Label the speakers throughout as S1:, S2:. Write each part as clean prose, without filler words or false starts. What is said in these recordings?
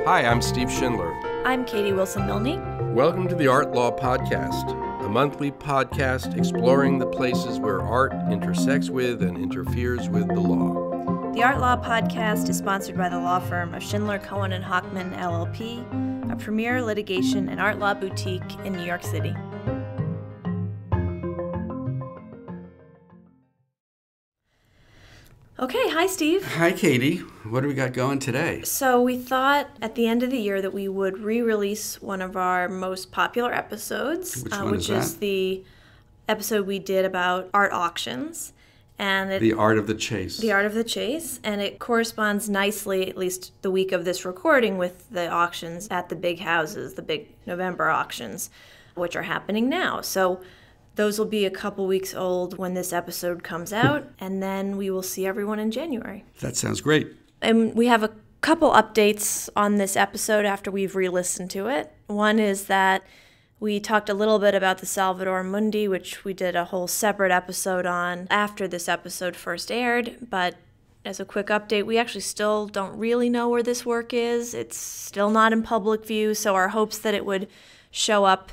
S1: Hi, I'm Steve Schindler.
S2: I'm Katie Wilson-Milne.
S1: Welcome to the Art Law Podcast, a monthly podcast exploring the places where art intersects with and interferes with the law.
S2: The Art Law Podcast is sponsored by the law firm of Schindler, Cohen & Hochman, LLP, a premier litigation and art law boutique in New York City. Okay, hi Steve.
S3: Hi Katie. What do we got going today?
S2: So we thought at the end of the year that we would re-release one of our most popular episodes, which is the episode we did about art auctions. And
S3: The Art of the Chase.
S2: The Art of the Chase, and it corresponds nicely, at least the week of this recording, with the auctions at the big houses, the big November auctions, which are happening now. So those will be a couple weeks old when this episode comes out, and then we will see everyone in January.
S3: That sounds great.
S2: And we have a couple updates on this episode after we've re-listened to it. One is that we talked a little bit about the Salvator Mundi, which we did a whole separate episode on after this episode first aired, but as a quick update, we actually still don't really know where this work is. It's still not in public view, so our hopes that it would show up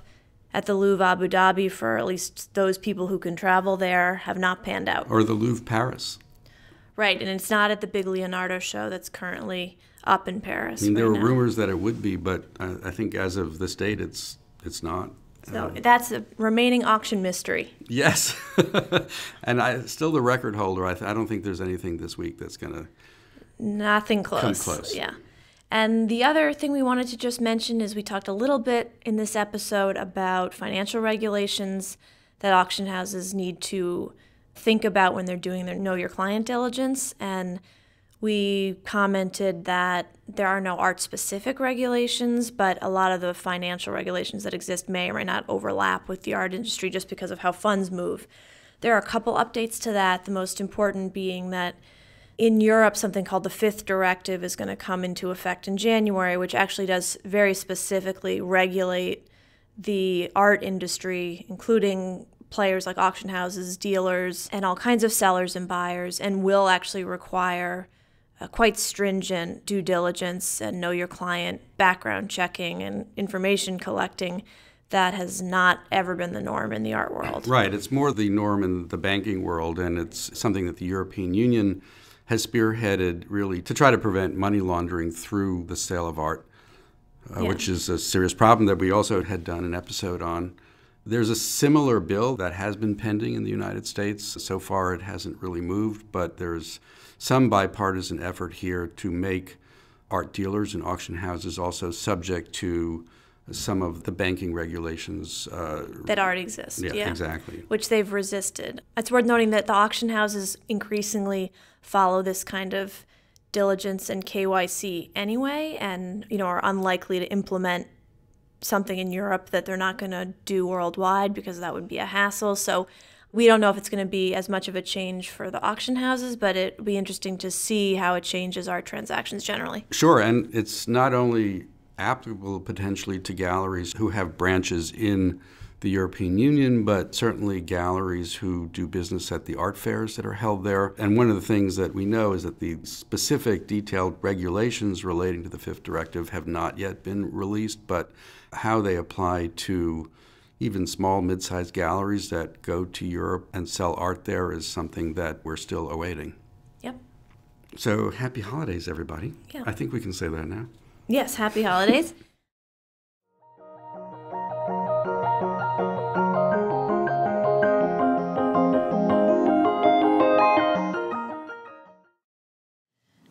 S2: at the Louvre Abu Dhabi for at least those people who can travel there have not panned out.
S3: Or the Louvre Paris.
S2: Right, and it's not at the big Leonardo show that's currently up in Paris.
S3: I mean, there were rumors that it would be, but I think as of this date, it's not.
S2: So that's a remaining auction mystery.
S3: Yes. And still the record holder. I don't think there's anything this week that's going to
S2: Nothing close.
S3: come close.
S2: Yeah. And the other thing we wanted to just mention is we talked a little bit in this episode about financial regulations that auction houses need to think about when they're doing their Know Your Client diligence. And we commented that there are no art-specific regulations, but a lot of the financial regulations that exist may or may not overlap with the art industry just because of how funds move. There are a couple updates to that, the most important being that in Europe, something called the Fifth Directive is going to come into effect in January, which actually does very specifically regulate the art industry, including players like auction houses, dealers, and all kinds of sellers and buyers, and will actually require quite stringent due diligence and know your client background checking and information collecting that has not ever been the norm in the art world.
S3: Right. It's more the norm in the banking world, and it's something that the European Union has spearheaded really to try to prevent money laundering through the sale of art, which is a serious problem that we also had done an episode on. There's a similar bill that has been pending in the United States. So far it hasn't really moved, but there's some bipartisan effort here to make art dealers and auction houses also subject to some of the banking regulations
S2: that already exist.
S3: Yeah, exactly.
S2: Which they've resisted. It's worth noting that the auction houses increasingly follow this kind of diligence and KYC anyway, and are unlikely to implement something in Europe that they're not going to do worldwide because that would be a hassle. So we don't know if it's going to be as much of a change for the auction houses, but it'll be interesting to see how it changes art transactions generally.
S3: Sure, and it's not only applicable potentially to galleries who have branches in the European Union, but certainly galleries who do business at the art fairs that are held there. And one of the things that we know is that the specific detailed regulations relating to the Fifth Directive have not yet been released, but how they apply to even small, mid-sized galleries that go to Europe and sell art there is something that we're still awaiting.
S2: Yep.
S3: So happy holidays, everybody.
S2: Yeah.
S3: I think we can say that now.
S2: Yes, happy holidays.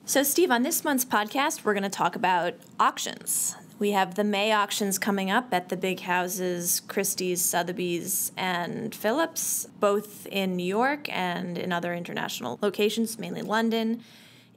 S2: So, Steve, on this month's podcast, we're going to talk about auctions. We have the May auctions coming up at the big houses, Christie's, Sotheby's, and Phillips, both in New York and in other international locations, mainly London,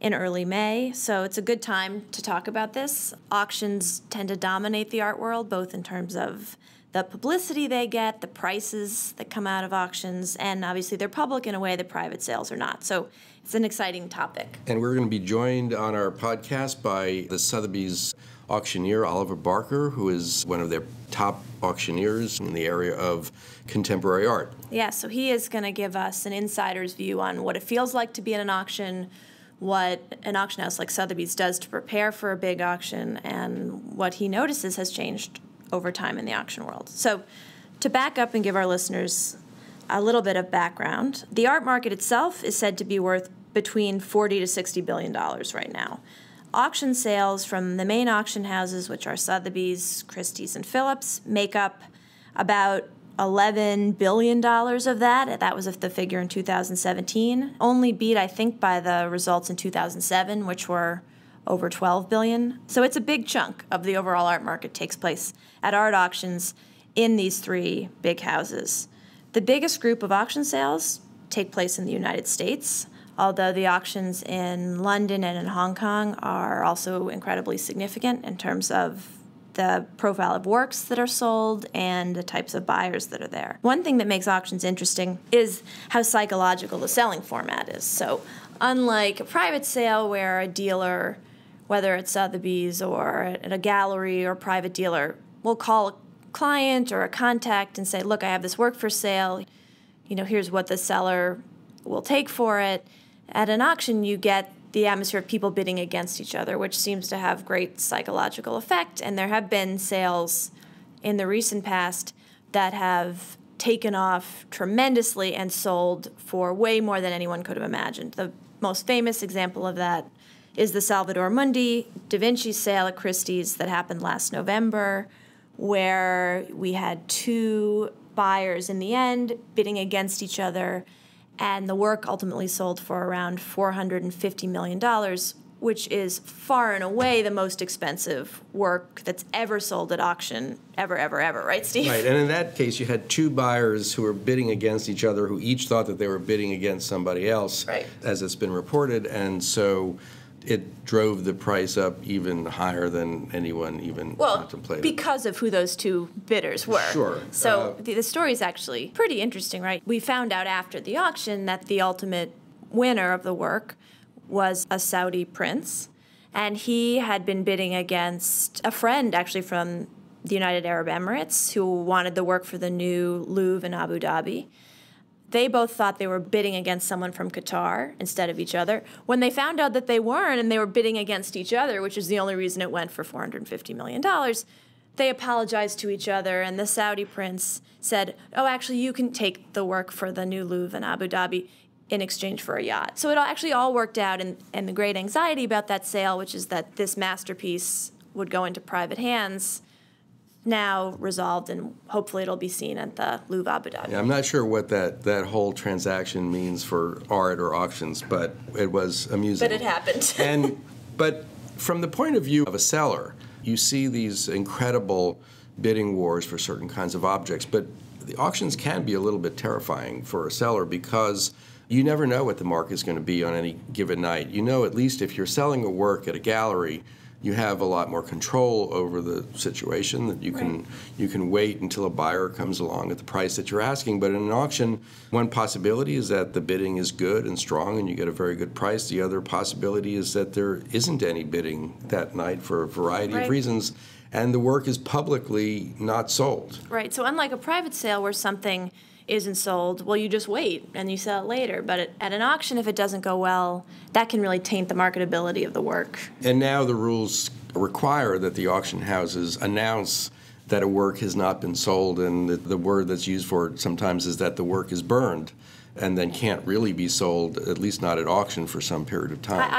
S2: in early May. So it's a good time to talk about this. Auctions tend to dominate the art world, both in terms of the publicity they get, the prices that come out of auctions, and obviously they're public in a way that private sales are not. So it's an exciting topic.
S1: And we're going to be joined on our podcast by the Sotheby's auctioneer, Oliver Barker, who is one of their top auctioneers in the area of contemporary art.
S2: Yeah, so he is going to give us an insider's view on what it feels like to be at an auction, what an auction house like Sotheby's does to prepare for a big auction, and what he notices has changed over time in the auction world. So to back up and give our listeners a little bit of background, the art market itself is said to be worth between $40 to $60 billion right now. Auction sales from the main auction houses, which are Sotheby's, Christie's, and Phillips, make up about $11 billion of that. That was the figure in 2017. Only beat, I think, by the results in 2007, which were over $12 billion. So it's a big chunk of the overall art market takes place at art auctions in these three big houses. The biggest group of auction sales take place in the United States, although the auctions in London and in Hong Kong are also incredibly significant in terms of the profile of works that are sold and the types of buyers that are there. One thing that makes auctions interesting is how psychological the selling format is. So unlike a private sale where a dealer, whether it's Sotheby's or at a gallery or private dealer, will call a client or a contact and say, look, I have this work for sale. Here's what the seller will take for it. At an auction, you get the atmosphere of people bidding against each other, which seems to have great psychological effect. And there have been sales in the recent past that have taken off tremendously and sold for way more than anyone could have imagined. The most famous example of that is the Salvator Mundi Da Vinci sale at Christie's that happened last November, where we had two buyers in the end bidding against each other, and the work ultimately sold for around $450 million, which is far and away the most expensive work that's ever sold at auction, ever, right, Steve?
S1: Right, and in that case, you had two buyers who were bidding against each other, who each thought that they were bidding against somebody else,
S2: right,
S1: as it's been reported, and so it drove the price up even higher than anyone even contemplated.
S2: Because of who those two bidders were.
S1: Sure.
S2: So the story is actually pretty interesting, right? We found out after the auction that the ultimate winner of the work was a Saudi prince, and he had been bidding against a friend actually from the United Arab Emirates who wanted the work for the new Louvre in Abu Dhabi. They both thought they were bidding against someone from Qatar instead of each other. When they found out that they weren't and they were bidding against each other, which is the only reason it went for $450 million, they apologized to each other, and the Saudi prince said, oh, actually, you can take the work for the new Louvre in Abu Dhabi in exchange for a yacht. So it actually all worked out, and the great anxiety about that sale, which is that this masterpiece would go into private hands, now resolved, and hopefully it'll be seen at the Louvre Abu Dhabi.
S1: Yeah, I'm not sure what that whole transaction means for art or auctions, but it was amusing.
S2: But it happened.
S1: But from the point of view of a seller, you see these incredible bidding wars for certain kinds of objects, but the auctions can be a little bit terrifying for a seller because you never know what the market is going to be on any given night. At least if you're selling a work at a gallery, you have a lot more control over the situation, that you can wait until a buyer comes along at the price that you're asking. But in an auction, one possibility is that the bidding is good and strong and you get a very good price. The other possibility is that there isn't any bidding that night for a variety of reasons, and the work is publicly not sold.
S2: Right. So unlike a private sale where something isn't sold, well, you just wait and you sell it later. But at an auction, if it doesn't go well, that can really taint the marketability of the work.
S1: And now the rules require that the auction houses announce that a work has not been sold, and the word that's used for it sometimes is that the work is burned and then can't really be sold, at least not at auction, for some period of time.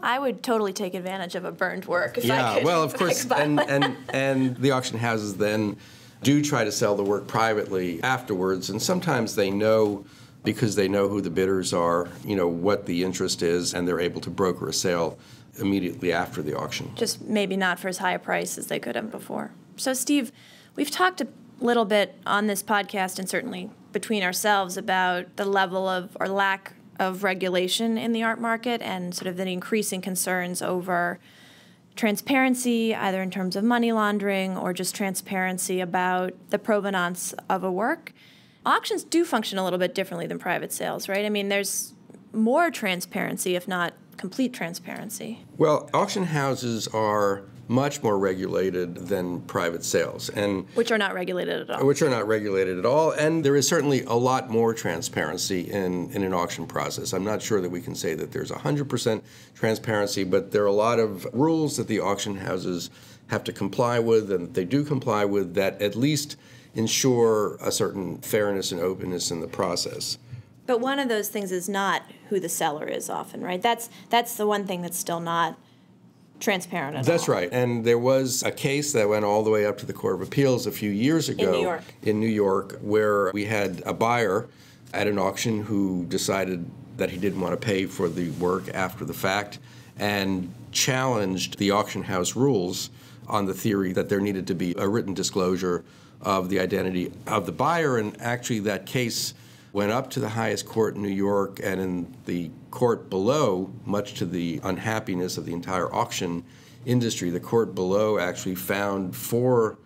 S2: I would totally take advantage of a burned work if I could.
S1: Well, of course, and the auction houses then do try to sell the work privately afterwards, and sometimes they know, because they know who the bidders are, what the interest is, and they're able to broker a sale immediately after the auction.
S2: Just maybe not for as high a price as they could have before. So, Steve, we've talked a little bit on this podcast, and certainly between ourselves, about the level of or lack of regulation in the art market and sort of the increasing concerns over transparency, either in terms of money laundering or just transparency about the provenance of a work. Auctions do function a little bit differently than private sales, right? I mean, there's more transparency, if not complete transparency.
S1: Well, auction houses are much more regulated than private sales, and
S2: Which are not regulated at all.
S1: which are not regulated at all. And there is certainly a lot more transparency in an auction process. I'm not sure that we can say that there's 100% transparency, but there are a lot of rules that the auction houses have to comply with, and they do comply with, that at least ensure a certain fairness and openness in the process.
S2: But one of those things is not who the seller is often, right? That's the one thing that's still not transparent at all.
S1: That's right. And there was a case that went all the way up to the Court of Appeals a few years ago in New York, where we had a buyer at an auction who decided that he didn't want to pay for the work after the fact and challenged the auction house rules on the theory that there needed to be a written disclosure of the identity of the buyer. And actually that case went up to the highest court in New York, and in the court below, much to the unhappiness of the entire auction industry, the court below actually found for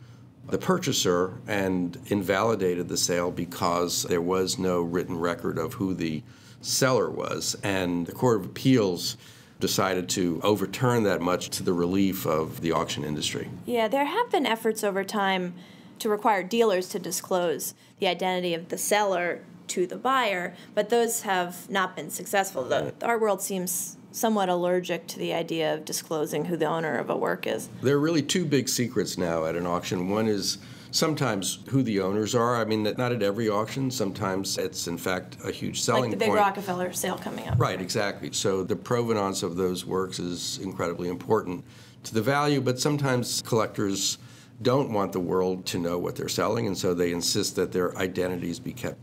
S1: the purchaser and invalidated the sale because there was no written record of who the seller was. And the Court of Appeals decided to overturn that, much to the relief of the auction industry.
S2: Yeah, there have been efforts over time to require dealers to disclose the identity of the seller to the buyer, but those have not been successful. Our world seems somewhat allergic to the idea of disclosing who the owner of a work is.
S1: There are really two big secrets now at an auction. One is sometimes who the owners are. I mean, not at every auction. Sometimes it's, in fact, a huge selling point.
S2: Like the big Rockefeller sale coming up.
S1: Right, exactly. So the provenance of those works is incredibly important to the value, but sometimes collectors don't want the world to know what they're selling, and so they insist that their identities be kept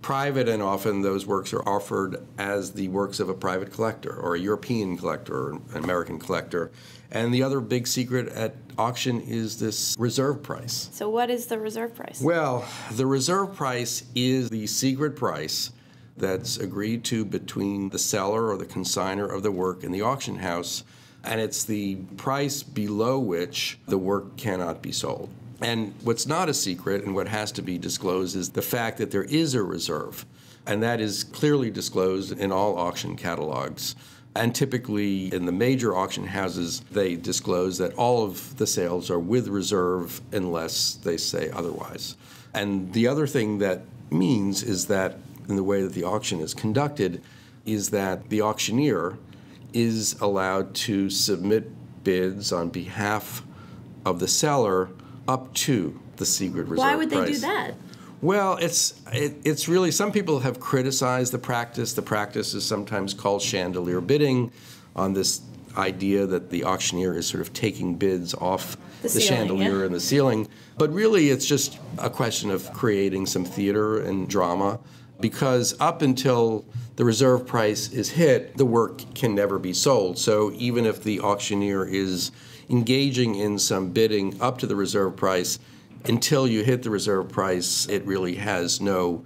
S1: private, and often those works are offered as the works of a private collector or a European collector or an American collector. And the other big secret at auction is this reserve price.
S2: So what is the reserve price?
S1: Well, the reserve price is the secret price that's agreed to between the seller or the consignor of the work and the auction house, and it's the price below which the work cannot be sold. And what's not a secret and what has to be disclosed is the fact that there is a reserve, and that is clearly disclosed in all auction catalogs. And typically in the major auction houses, they disclose that all of the sales are with reserve unless they say otherwise. And the other thing that means is that in the way that the auction is conducted is that the auctioneer is allowed to submit bids on behalf of the seller up to the secret reserve price.
S2: Why would they do that?
S1: Well, it's really, some people have criticized the practice. The practice is sometimes called chandelier bidding, on this idea that the auctioneer is sort of taking bids off the chandelier and the ceiling. But really, it's just a question of creating some theater and drama, because up until the reserve price is hit, the work can never be sold. So even if the auctioneer is engaging in some bidding up to the reserve price, until you hit the reserve price, it really has no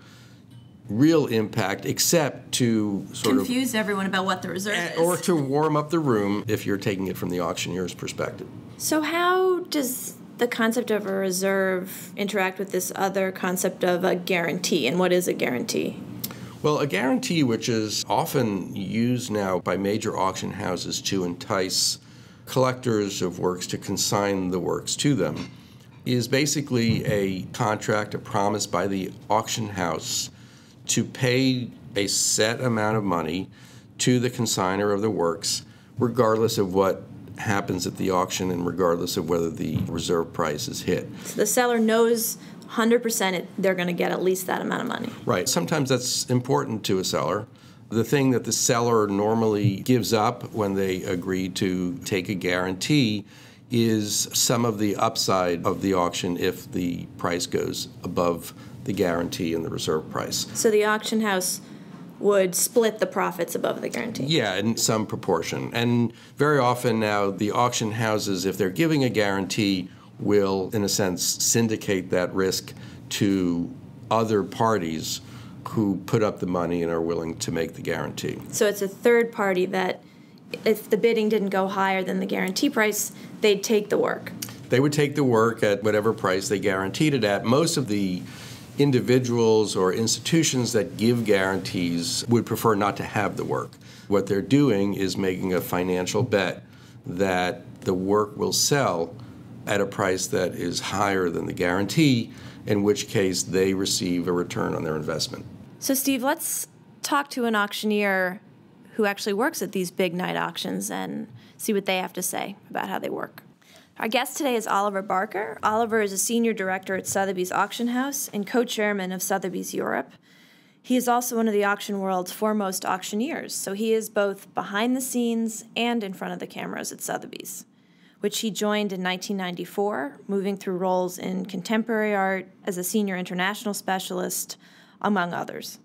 S1: real impact except to sort of
S2: confuse everyone about what the reserve is.
S1: Or to warm up the room if you're taking it from the auctioneer's perspective.
S2: So how does the concept of a reserve interact with this other concept of a guarantee, and what is a guarantee?
S1: Well, a guarantee, which is often used now by major auction houses to entice collectors of works to consign the works to them, is basically a contract, a promise by the auction house to pay a set amount of money to the consignor of the works, regardless of what happens at the auction and regardless of whether the reserve price is hit.
S2: So the seller knows 100% they're going to get at least that amount of money.
S1: Right. Sometimes that's important to a seller. The thing that the seller normally gives up when they agree to take a guarantee is some of the upside of the auction if the price goes above the guarantee and the reserve price.
S2: So the auction house would split the profits above the guarantee?
S1: Yeah, in some proportion. And very often now the auction houses, if they're giving a guarantee, will, in a sense, syndicate that risk to other parties who put up the money and are willing to make the guarantee.
S2: So it's a third party that, if the bidding didn't go higher than the guarantee price, they'd take the work.
S1: They would take the work at whatever price they guaranteed it at. Most of the individuals or institutions that give guarantees would prefer not to have the work. What they're doing is making a financial bet that the work will sell at a price that is higher than the guarantee, in which case they receive a return on their investment.
S2: So, Steve, let's talk to an auctioneer who actually works at these big night auctions and see what they have to say about how they work. Our guest today is Oliver Barker. Oliver is a senior director at Sotheby's Auction House and co-chairman of Sotheby's Europe. He is also one of the auction world's foremost auctioneers, so he is both behind the scenes and in front of the cameras at Sotheby's, which he joined in 1994, moving through roles in contemporary art as a senior international specialist, among others.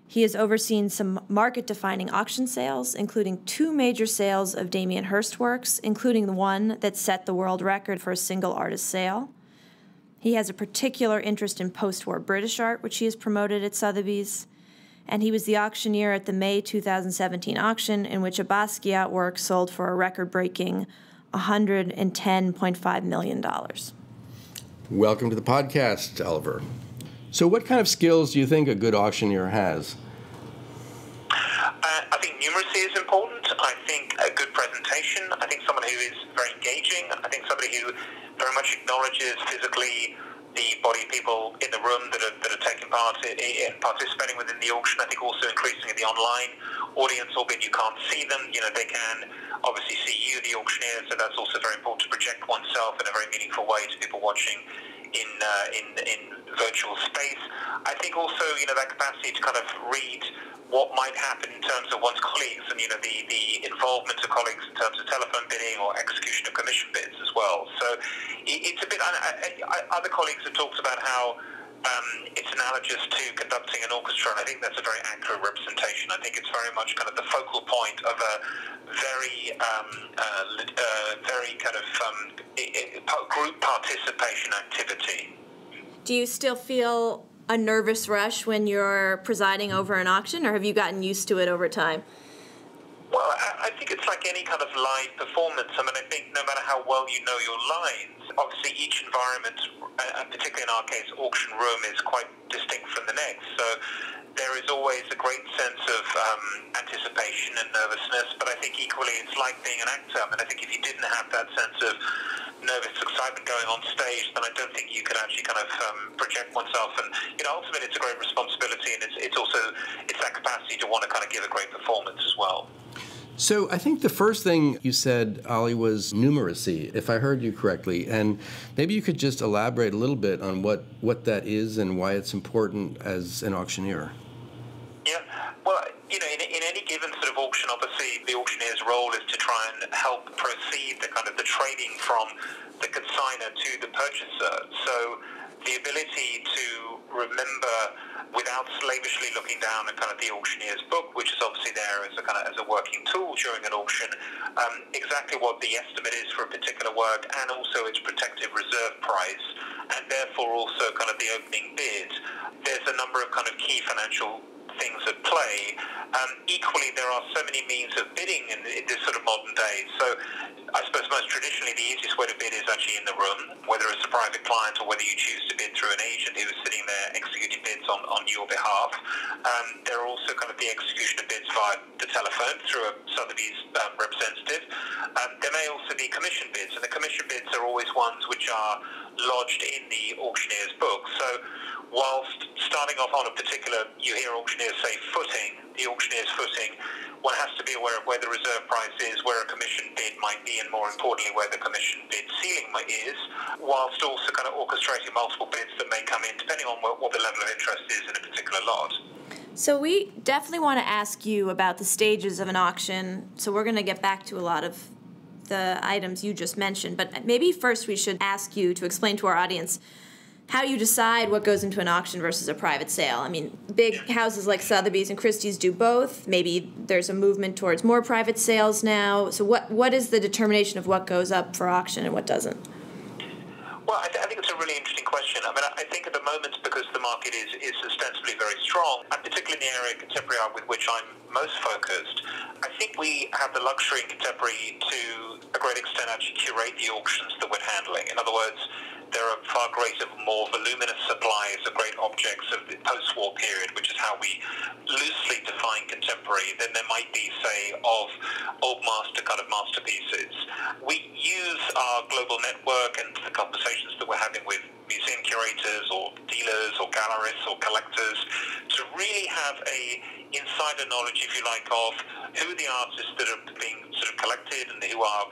S2: He has overseen some market-defining auction sales, including 2 major sales of Damien Hirst works, including the one that set the world record for a single artist sale. He has a particular interest in post-war British art, which he has promoted at Sotheby's. And he was the auctioneer at the May 2017 auction, in which a Basquiat work sold for a record-breaking $110.5 million.
S1: Welcome to the podcast, Oliver. So what kind of skills do you think a good auctioneer has?
S4: I think numeracy is important. I think a good presentation. I think someone who is very engaging. I think somebody who very much acknowledges physically the body of people in the room that are taking part in participating within the auction. I think also increasingly the online audience, albeit you can't see them, they can obviously see you, the auctioneer, so that's also very important to project oneself in a very meaningful way to people watching in virtual space. I think also, that capacity to kind of read what might happen in terms of one's colleagues and, the involvement of colleagues in terms of telephone bidding or execution of commission bids as well. So it's a bit, other colleagues have talked about how it's analogous to conducting an orchestra, and I think that's a very accurate representation. I think it's very much kind of the focal point of a very kind of group participation activity.
S2: Do you still feel a nervous rush when you're presiding over an auction, or have you gotten used to it over time?
S4: Well, I think it's like any kind of live performance. I think no matter how well you know your lines, obviously each environment, particularly in our case, auction room, is quite distinct from the next. So there is always a great sense of anticipation and nervousness, but I think equally it's like being an actor. I think if you didn't have that sense of nervous excitement going on stage, then I don't think you could actually kind of project oneself. And ultimately, it's a great responsibility, and it's that capacity to want to kind of give a great performance as well.
S1: So I think the first thing you said, Ollie, was numeracy, if I heard you correctly. And maybe you could just elaborate a little bit on what that is and why it's important as an auctioneer.
S4: Yeah, well, in any given sort of auction, obviously the auctioneer's role is to try and help proceed the trading from the consignor to the purchaser. So the ability to remember without slavishly looking down at kind of the auctioneer's book, which is obviously there as a working tool during an auction, exactly what the estimate is for a particular work and also its protective reserve price, and therefore also kind of the opening bid. There's a number of kind of key financial things at play. Equally, there are so many means of bidding in this sort of modern day. So I suppose most traditionally the easiest way to bid is actually in the room, whether it's a private client or whether you choose to bid through an agent who is sitting there executing bids on your behalf. There are also kind of the execution of bids via the telephone through a Sotheby's representative. There may also be commission bids, and the commission bids are always ones which are lodged in the auctioneer's book. So whilst starting off on a particular, you hear auctioneers say footing, the auctioneer's footing, one has to be aware of where the reserve price is, where a commission bid might be, and more importantly, where the commission bid ceiling is, whilst also kind of orchestrating multiple bids that may come in, depending on what the level of interest is in a particular lot.
S2: So we definitely want to ask you about the stages of an auction, so we're going to get back to a lot of the items you just mentioned, but maybe first we should ask you to explain to our audience how you decide what goes into an auction versus a private sale. Big houses like Sotheby's and Christie's do both. Maybe there's a movement towards more private sales now. So what is the determination of what goes up for auction and what doesn't?
S4: Well, I think it's a really interesting question. I think at the moment, because the market is ostensibly very strong, and particularly in the area of contemporary art with which I'm most focused, I think we have the luxury in contemporary to a great extent actually curate the auctions that we're handling. In other words, there are far greater, more voluminous supplies of great objects of the post-war period, which is how we loosely define contemporary, than there might be, say, of old master kind of masterpieces. We use our global network and the conversations that we're having with museum curators or dealers or gallerists or collectors to really have a insider knowledge, if you like, of who the artists that are being sort of collected and who are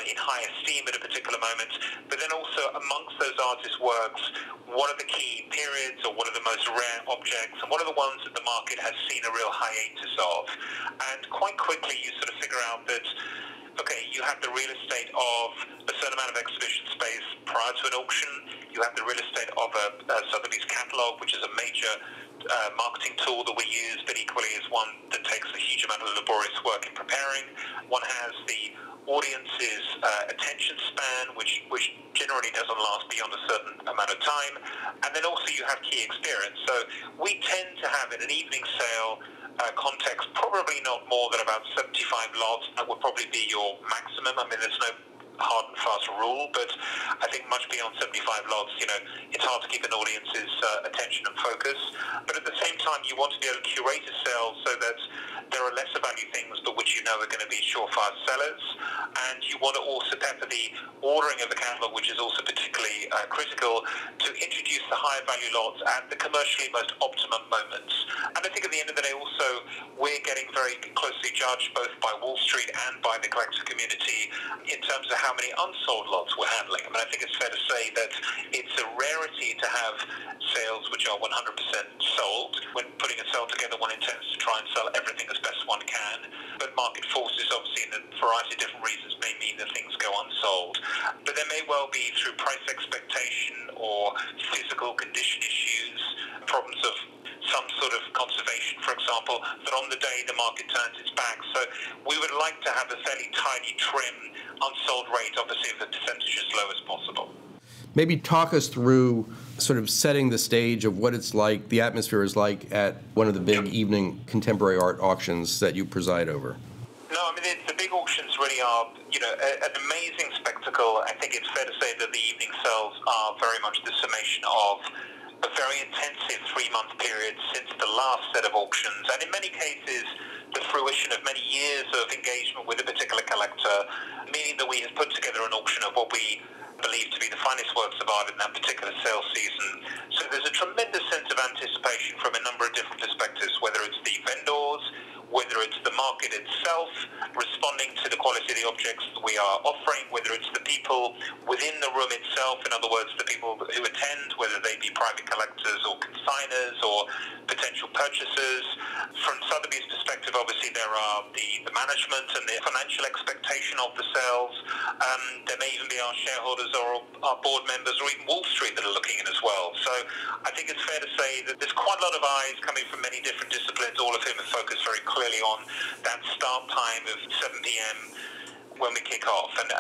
S4: in high esteem at a particular moment, but then also amongst those artists' works, what are the key periods or what are the most rare objects and what are the ones that the market has seen a real hiatus of. And quite quickly you sort of figure out that, okay, you have the real estate of a certain amount of exhibition space prior to an auction. You have the real estate of a Sotheby's catalogue, which is a major marketing tool that we use, but equally is one that takes a huge amount of laborious work in preparing. One has the audience's attention span, which generally doesn't last beyond a certain amount of time. And then also you have key experience. So we tend to have in an evening sale context probably not more than about 75 lots. That would probably be your maximum. I mean, there's no hard and fast rule, but I think much beyond 75 lots, it's hard to keep an audience's attention and focus. But at the same time, you want to be able to curate a sale so that there are lesser value things, but which you know are going to be surefire sellers. And you want to also pepper the ordering of the catalogue, which is also particularly critical, to introduce the higher value lots at the commercially most optimum moments. And I think at the end of the day also, we're getting very closely judged both by Wall Street and by the collector community in terms of how many unsold lots we're handling. I mean, I think it's fair to say that it's a rarity to have sales which are 100% sold. When putting a sale together, one intends to try and sell everything as best one can, but market forces, obviously, in a variety of different reasons, may mean that things go unsold. But there may well be, through price expectation or physical condition issues, problems of some sort of conservation, for example, that on the day the market turns its back. So we would like to have a fairly tidy, trim, unsold rate, obviously, if the percentage as low as possible.
S1: Maybe talk us through sort of setting the stage of what it's like, the atmosphere is like at one of the big evening contemporary art auctions that you preside over.
S4: No, I mean, the big auctions really are, an amazing spectacle. I think it's fair to say that the evening sales are very much the summation of a very intensive 3-month period since the last set of auctions, and in many cases the fruition of many years of engagement with a particular collector, meaning that we have put together an auction of what we believe to be the finest works of art in that particular sales season. So there's a tremendous sense of anticipation from a number of different perspectives, whether it's the vendors, whether it's the market itself responding to the quality of the objects that we are offering, whether it's the people within the room itself, in other words, the people who attend, whether they be private collectors or consigners or potential purchasers. From Sotheby's perspective, obviously, there are the management and the financial expectation of the sales. There may even be our shareholders or our board members or even Wall Street that are looking in as well. So I think it's fair to say that there's quite a lot of eyes coming from many different disciplines, all of whom are focused very clearly on that start time of 7 p.m. when we kick off. And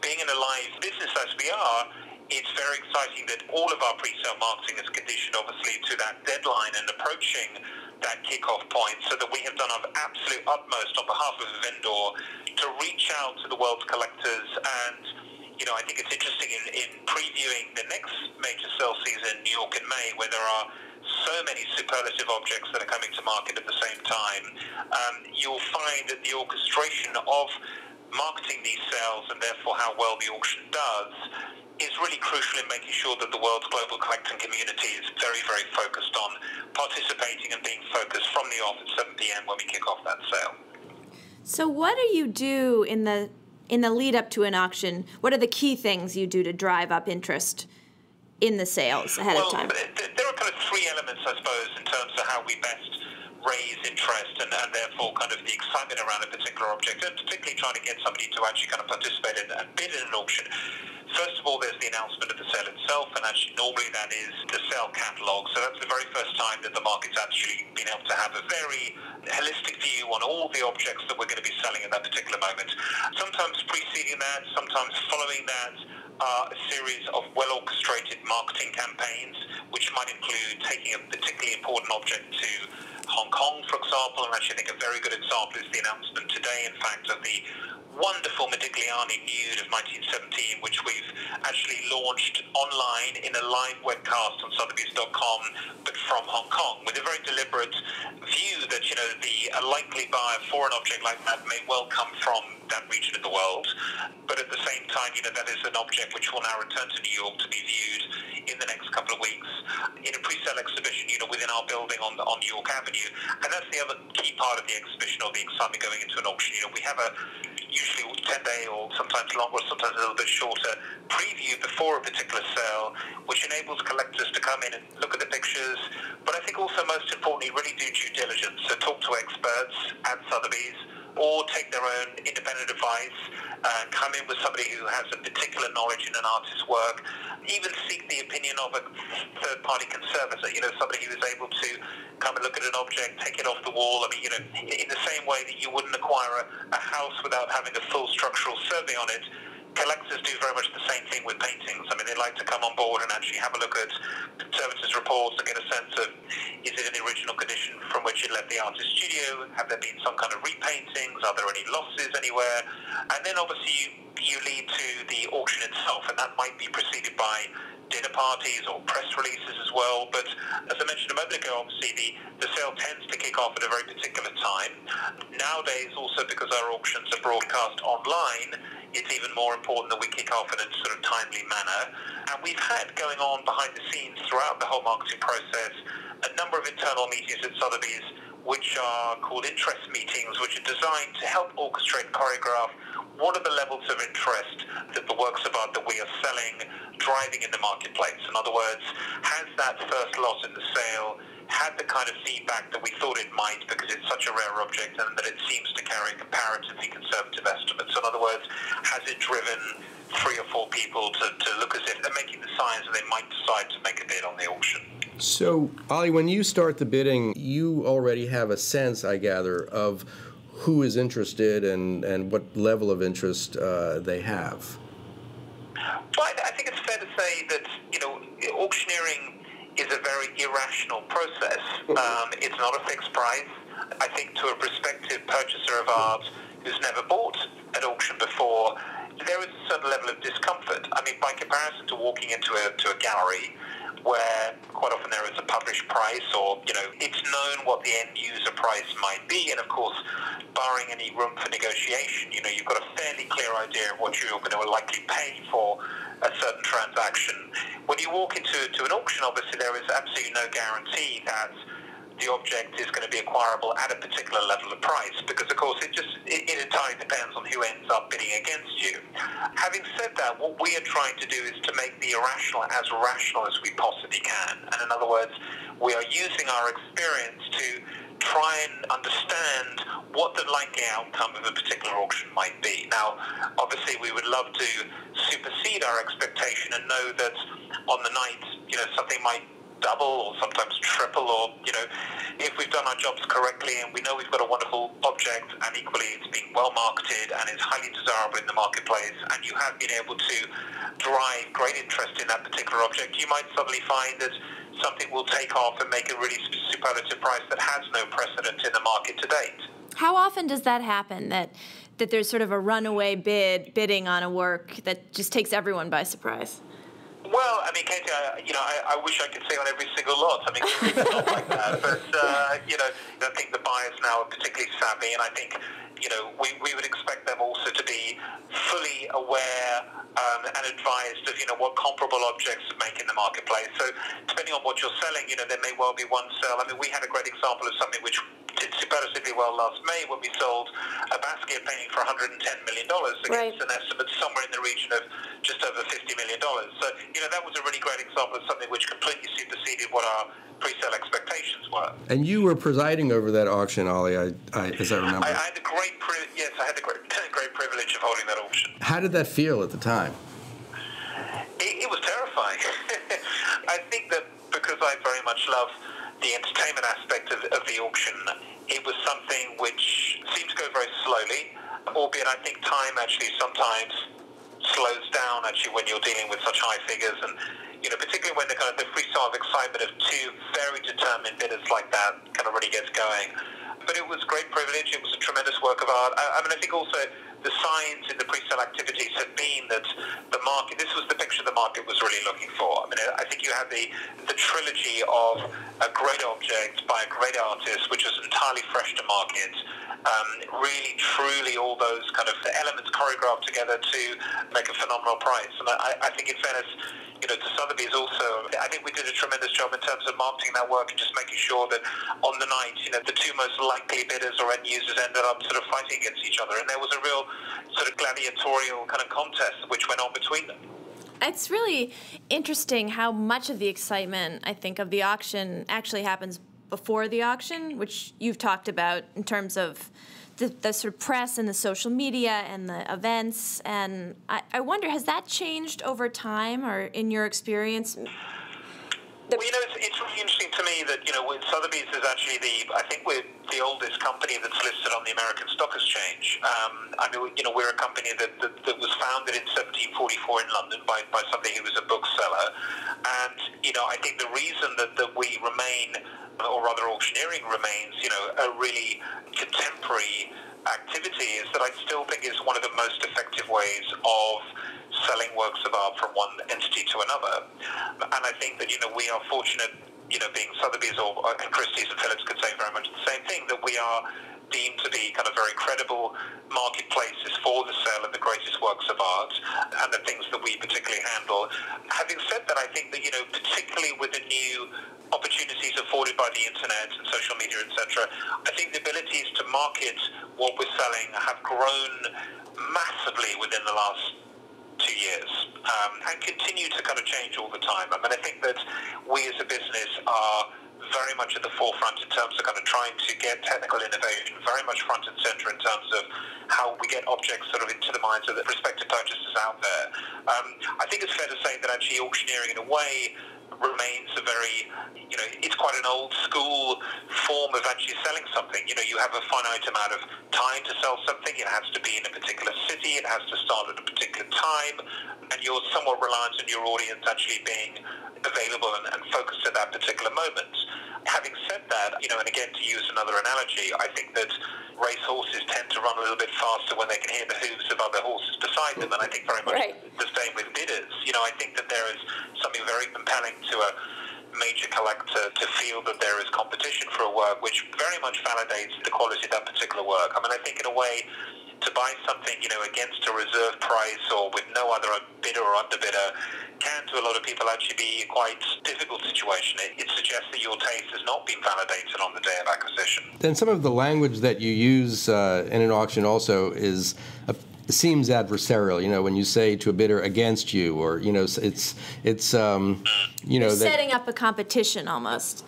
S4: being in a live business as we are, it's very exciting that all of our pre-sale marketing is conditioned, obviously, to that deadline and approaching that kick-off point, so that we have done our absolute utmost on behalf of the vendor to reach out to the world's collectors. And I think it's interesting in previewing the next major sale season in New York in May, where there are so many superlative objects that are coming to market at the same time. You'll find that the orchestration of marketing these sales, and therefore how well the auction does, is really crucial in making sure that the world's global collecting community is very, very focused on participating and being focused from the off at 7 p.m. when we kick off that sale.
S2: So what do you do in the lead up to an auction? What are the key things you do to drive up interest in the sales ahead of time?
S4: There are kind of 3 elements, I suppose, in terms of how we best raise interest and therefore kind of the excitement around a particular object, and particularly trying to get somebody to actually kind of participate in and bid in an auction. First of all, there's the announcement of the sale itself, and actually normally that is the sale catalogue. So that's the very first time that the market's actually been able to have a very holistic view on all the objects that we're going to be selling at that particular moment. Sometimes preceding that, sometimes following that, a series of well-orchestrated marketing campaigns, which might include taking a particularly important object to Hong Kong, for example. And actually I think a very good example is the announcement today, in fact, of the wonderful Modigliani nude of 1917, which we've actually launched online in a live webcast on Sotheby's.com, but from Hong Kong, with a very deliberate view that, a likely buyer for an object like that may well come from that region of the world. But at the same time, that is an object which will now return to New York to be viewed in the next couple of weeks in a pre-sale exhibition, within our building on New York Avenue. And that's the other key part of the exhibition, or the excitement going into an auction. We have a usually 10-day or sometimes longer, sometimes a little bit shorter preview before a particular sale, which enables collectors to come in and look at the pictures, but I think also most importantly really do due diligence. So talk to experts at Sotheby's, or take their own independent advice, come in with somebody who has a particular knowledge in an artist's work, even seek the opinion of a third-party conservator, somebody who is able to come and look at an object, take it off the wall. I mean, in the same way that you wouldn't acquire a house without having a full structural survey on it, collectors do very much the same thing with paintings. I mean, they like to come on board and actually have a look at conservators' reports and get a sense of, is it in the original condition from which it left the artist's studio? Have there been some kind of repaintings? Are there any losses anywhere? And then obviously you lead to the auction itself, and that might be preceded by dinner parties or press releases as well. But as I mentioned a moment ago, obviously the sale tends to kick off at a very particular time. Nowadays, also because our auctions are broadcast online, it's even more important that we kick off in a sort of timely manner. And we've had going on behind the scenes throughout the whole marketing process a number of internal meetings at Sotheby's, which are called interest meetings, which are designed to help orchestrate, choreograph what are the levels of interest that the works of art that we are selling driving in the marketplace. In other words, has that first loss in the sale had the kind of feedback that we thought it might, because it's such a rare object and that it seems to carry comparatively conservative estimates? So in other words, has it driven 3 or 4 people to look as if they're making the signs that they might decide to make a bid on the auction?
S1: So, Ollie, when you start the bidding, you already have a sense, I gather, of who is interested and what level of interest they have.
S4: Well, I think it's fair to say that, auctioneering is a very irrational process. It's not a fixed price. I think to a prospective purchaser of art who's never bought at auction before, there is a certain level of discomfort. I mean, by comparison to walking into a gallery where quite often there is a published price, or, it's known what the end user price might be, and of course, barring any room for negotiation, you've got a fairly clear idea of what you're going to likely pay for a certain transaction. When you walk into an auction, obviously there is absolutely no guarantee that the object is going to be acquirable at a particular level of price, because of course it entirely depends on who ends up bidding against you. Having said that, what we are trying to do is to make the irrational as rational as we possibly can. And in other words, we are using our experience to try and understand what the likely outcome of a particular auction might be. Now, obviously we would love to supersede our expectation and know that on the night, something might double or sometimes triple, or if we've done our jobs correctly and we know we've got a wonderful object and equally it's being well marketed and it's highly desirable in the marketplace, and you have been able to drive great interest in that particular object, you might suddenly find that something will take off and make a really superlative price that has no precedent in the market to date.
S2: How often does that happen, that there's sort of a runaway bidding on a work that just takes everyone by surprise?
S4: Well, I mean, Katie, I wish I could say on every single lot. I mean, it's not like that. But, I think the buyers now are particularly savvy, and I think, we would expect them also to be fully aware and advised of, what comparable objects make in the marketplace. So depending on what you're selling, there may well be one sale. I mean, we had a great example of something which did superlatively well last May when we sold a Basquiat painting for $110 million against an estimate somewhere in the region of just over $50 million. So, that was a really great example of something which completely superseded what our pre-sale expectations were. And
S1: you were presiding over that auction, Ollie, as I remember.
S4: I had the great privilege of holding that auction.
S1: How did that feel at the time?
S4: It was terrifying. I think that because I very much love the entertainment aspect of the auction, it was something which seemed to go very slowly, albeit I think time actually sometimes slows down when you're dealing with such high figures, and particularly when the free sort of excitement of 2 very determined bidders like that kind of really gets going. But it was great privilege. It was a tremendous work of art. I mean, I think also the signs in the pre-sale activities have been that the market, this was the picture the market was really looking for. I mean, I think you had the trilogy of a great object by a great artist, which was entirely fresh to market, really, truly all those kind of elements choreographed together to make a phenomenal price. And I think in fairness, to Sotheby's also, I think we did a tremendous job in terms of marketing that work and just making sure that on the night, the two most likely bidders or end users ended up sort of fighting against each other. And there was a real sort of gladiatorial kind of contest which went on between them.
S2: It's really interesting how much of the excitement, I think, of the auction actually happens before the auction, which you've talked about in terms of the sort of press and the social media and the events. And I wonder, has that changed over time or in your experience?
S4: Well, it's really interesting to me that, Sotheby's is actually I think we're the oldest company that's listed on the American Stock Exchange. We're a company that was founded in 1744 in London by somebody who was a bookseller. And, I think the reason that we remain, or rather auctioneering remains, a really contemporary activity is that I still think it's one of the most effective ways of selling works of art from one entity to another. And I think that, we are fortunate, being Sotheby's and Christie's and Phillips could say very much the same thing, that we are deemed to be kind of very credible marketplaces for the sale of the greatest works of art and the things that we particularly handle. Having said that, I think that, particularly with the new opportunities afforded by the internet and social media, etc., I think the abilities to market what we're selling have grown massively within the last 2 years and continue to kind of change all the time. I mean, I think that we as a business are very much at the forefront in terms of kind of trying to get technical innovation very much front and center in terms of how we get objects sort of into the minds of the prospective purchasers out there. I think it's fair to say that actually auctioneering in a way remains a very, it's quite an old school form of actually selling something. You have a finite amount of time to sell something. It has to be in a particular city. It has to start at a particular time. And you're somewhat reliant on your audience actually being available and focused at that particular moment. Having said that, and again, to use another analogy, I think that race horses tend to run a little bit faster when they can hear the hooves of other horses beside them, and I think very much the same with bidders. I think that there is something very compelling to a major collector to feel that there is competition for a work which very much validates the quality of that particular work. I mean, I think in a way, to buy something, against a reserve price or with no other bidder or underbidder can, to a lot of people, actually be a quite difficult situation. It suggests that your taste has not been validated on the day of acquisition.
S1: Then some of the language that you use in an auction also seems adversarial. When you say to a bidder against you, or it's
S2: You're setting up a competition almost.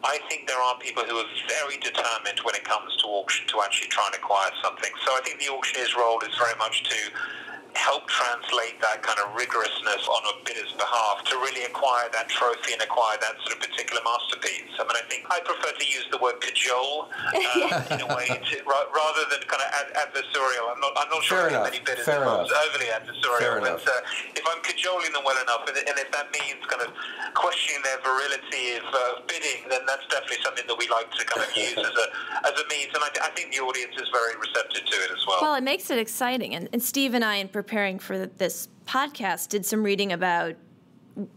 S4: I think there are people who are very determined when it comes to auction to actually try and acquire something. So I think the auctioneer's role is very much to help translate that kind of rigorousness on a bidder's behalf to really acquire that trophy and acquire that sort of particular masterpiece. I mean, I think I prefer to use the word cajole in a way rather than kind of adversarial. I'm not sure how many bidders are overly adversarial, but if I'm cajoling them well enough, and if that means kind of questioning their virility of bidding, then that's definitely something that we like to kind of use as a means. And I think the audience is very receptive to it as well.
S2: Well, it makes it exciting. And Steve and I, in preparing for this podcast, did some reading about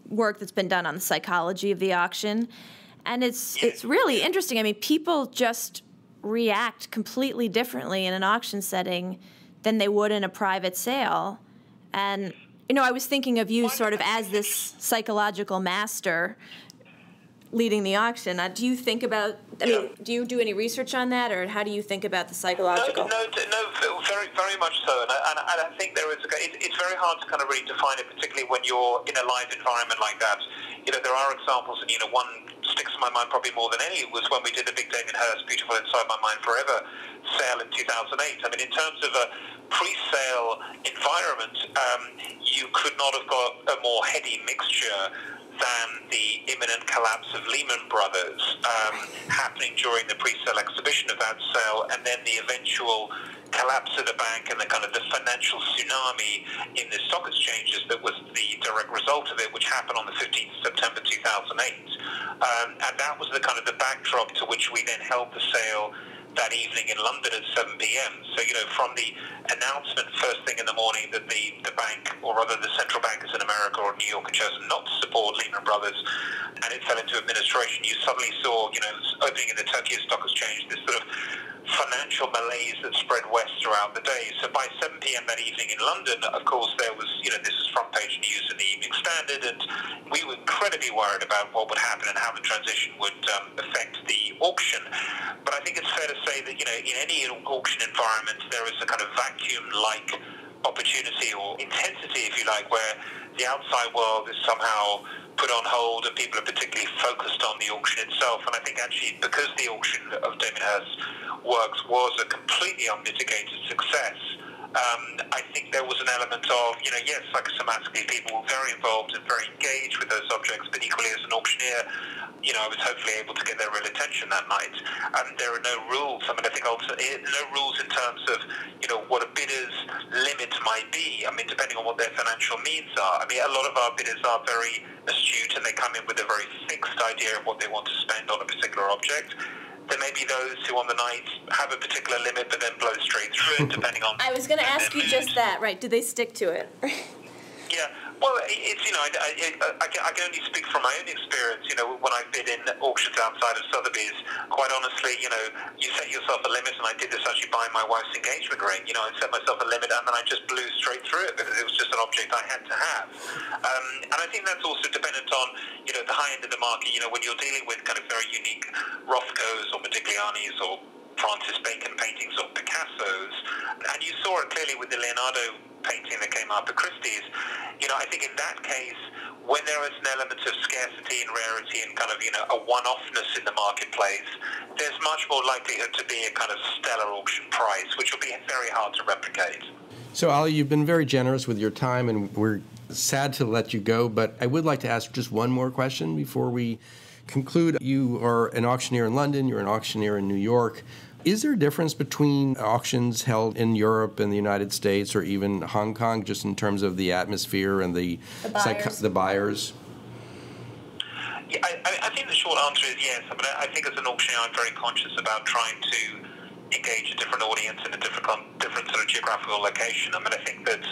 S2: work that's been done on the psychology of the auction. And it's really interesting. I mean, people just react completely differently in an auction setting than they would in a private sale. And, I was thinking of you sort of as this psychological master leading the auction. Do you think about, do you do any research on that, or how do you think about the psychological?
S4: No, very, very much so. And I think it's very hard to kind of really define it, particularly when you're in a live environment like that. There are examples, and, one sticks in my mind probably more than any was when we did the big David Hurst Beautiful Inside My Mind Forever sale in 2008. I mean, in terms of a pre-sale environment, you could not have got a more heady mixture than the imminent collapse of Lehman Brothers happening during the pre-sale exhibition of that sale, and then the eventual collapse of the bank and the kind of the financial tsunami in the stock exchanges that was the direct result of it, which happened on the 15th of September 2008. And that was the kind of the backdrop to which we then held the sale that evening in London at 7 p.m. So, from the announcement first thing in the morning that the bank, or rather the central bankers in America or New York, had chosen not to support Lehman Brothers, and it fell into administration, you suddenly saw, opening in the Tokyo Stock Exchange, this sort of financial malaise that spread west throughout the day. So by 7 p.m. that evening in London, of course, there was, this was front page news in the Evening Standard, and we were incredibly worried about what would happen and how the transition would affect the auction. But I think it's fair to say that, in any auction environment, there is a kind of vacuum-like opportunity or intensity, if you like, where the outside world is somehow put on hold and people are particularly focused on the auction itself. And I think actually because the auction of Damien Hirst's works was a completely unmitigated success, I think there was an element of, yes, psychosomatically people were very involved and very engaged with those objects, but equally as an auctioneer, I was hopefully able to get their real attention that night. There are no rules. I mean, I think ultimately no rules in terms of, what a bidder's limit might be. I mean, depending on what their financial needs are. I mean, a lot of our bidders are very astute and they come in with a very fixed idea of what they want to spend on a particular object. There may be those who on the night have a particular limit but then blow straight through it, depending on...
S2: I was going to ask you just that, right? Do they stick to it?
S4: Yeah. Well, it's, I can only speak from my own experience, when I bid in auctions outside of Sotheby's. Quite honestly, you set yourself a limit, and I did this actually buying my wife's engagement ring. I set myself a limit, and then I just blew straight through it because it was just an object I had to have. And I think that's also dependent on, the high end of the market, when you're dealing with kind of very unique Rothkos or Modiglianis or Francis Bacon paintings or Picassos, and you saw it clearly with the Leonardo painting that came up at Christie's. I think in that case, when there is an element of scarcity and rarity and kind of, a one-offness in the marketplace, there's much more likelihood to be a kind of stellar auction price, which will be very hard to replicate.
S1: So, Ali, you've been very generous with your time, and we're sad to let you go, but I would like to ask just one more question before we conclude. You are an auctioneer in London, you're an auctioneer in New York. Is there a difference between auctions held in Europe and the United States or even Hong Kong, just in terms of the atmosphere and the buyers?
S4: Yeah, I think the short answer is yes. I mean, I think as an auctioneer, I'm very conscious about trying to engage a different audience in a different sort of geographical location. I mean, I think that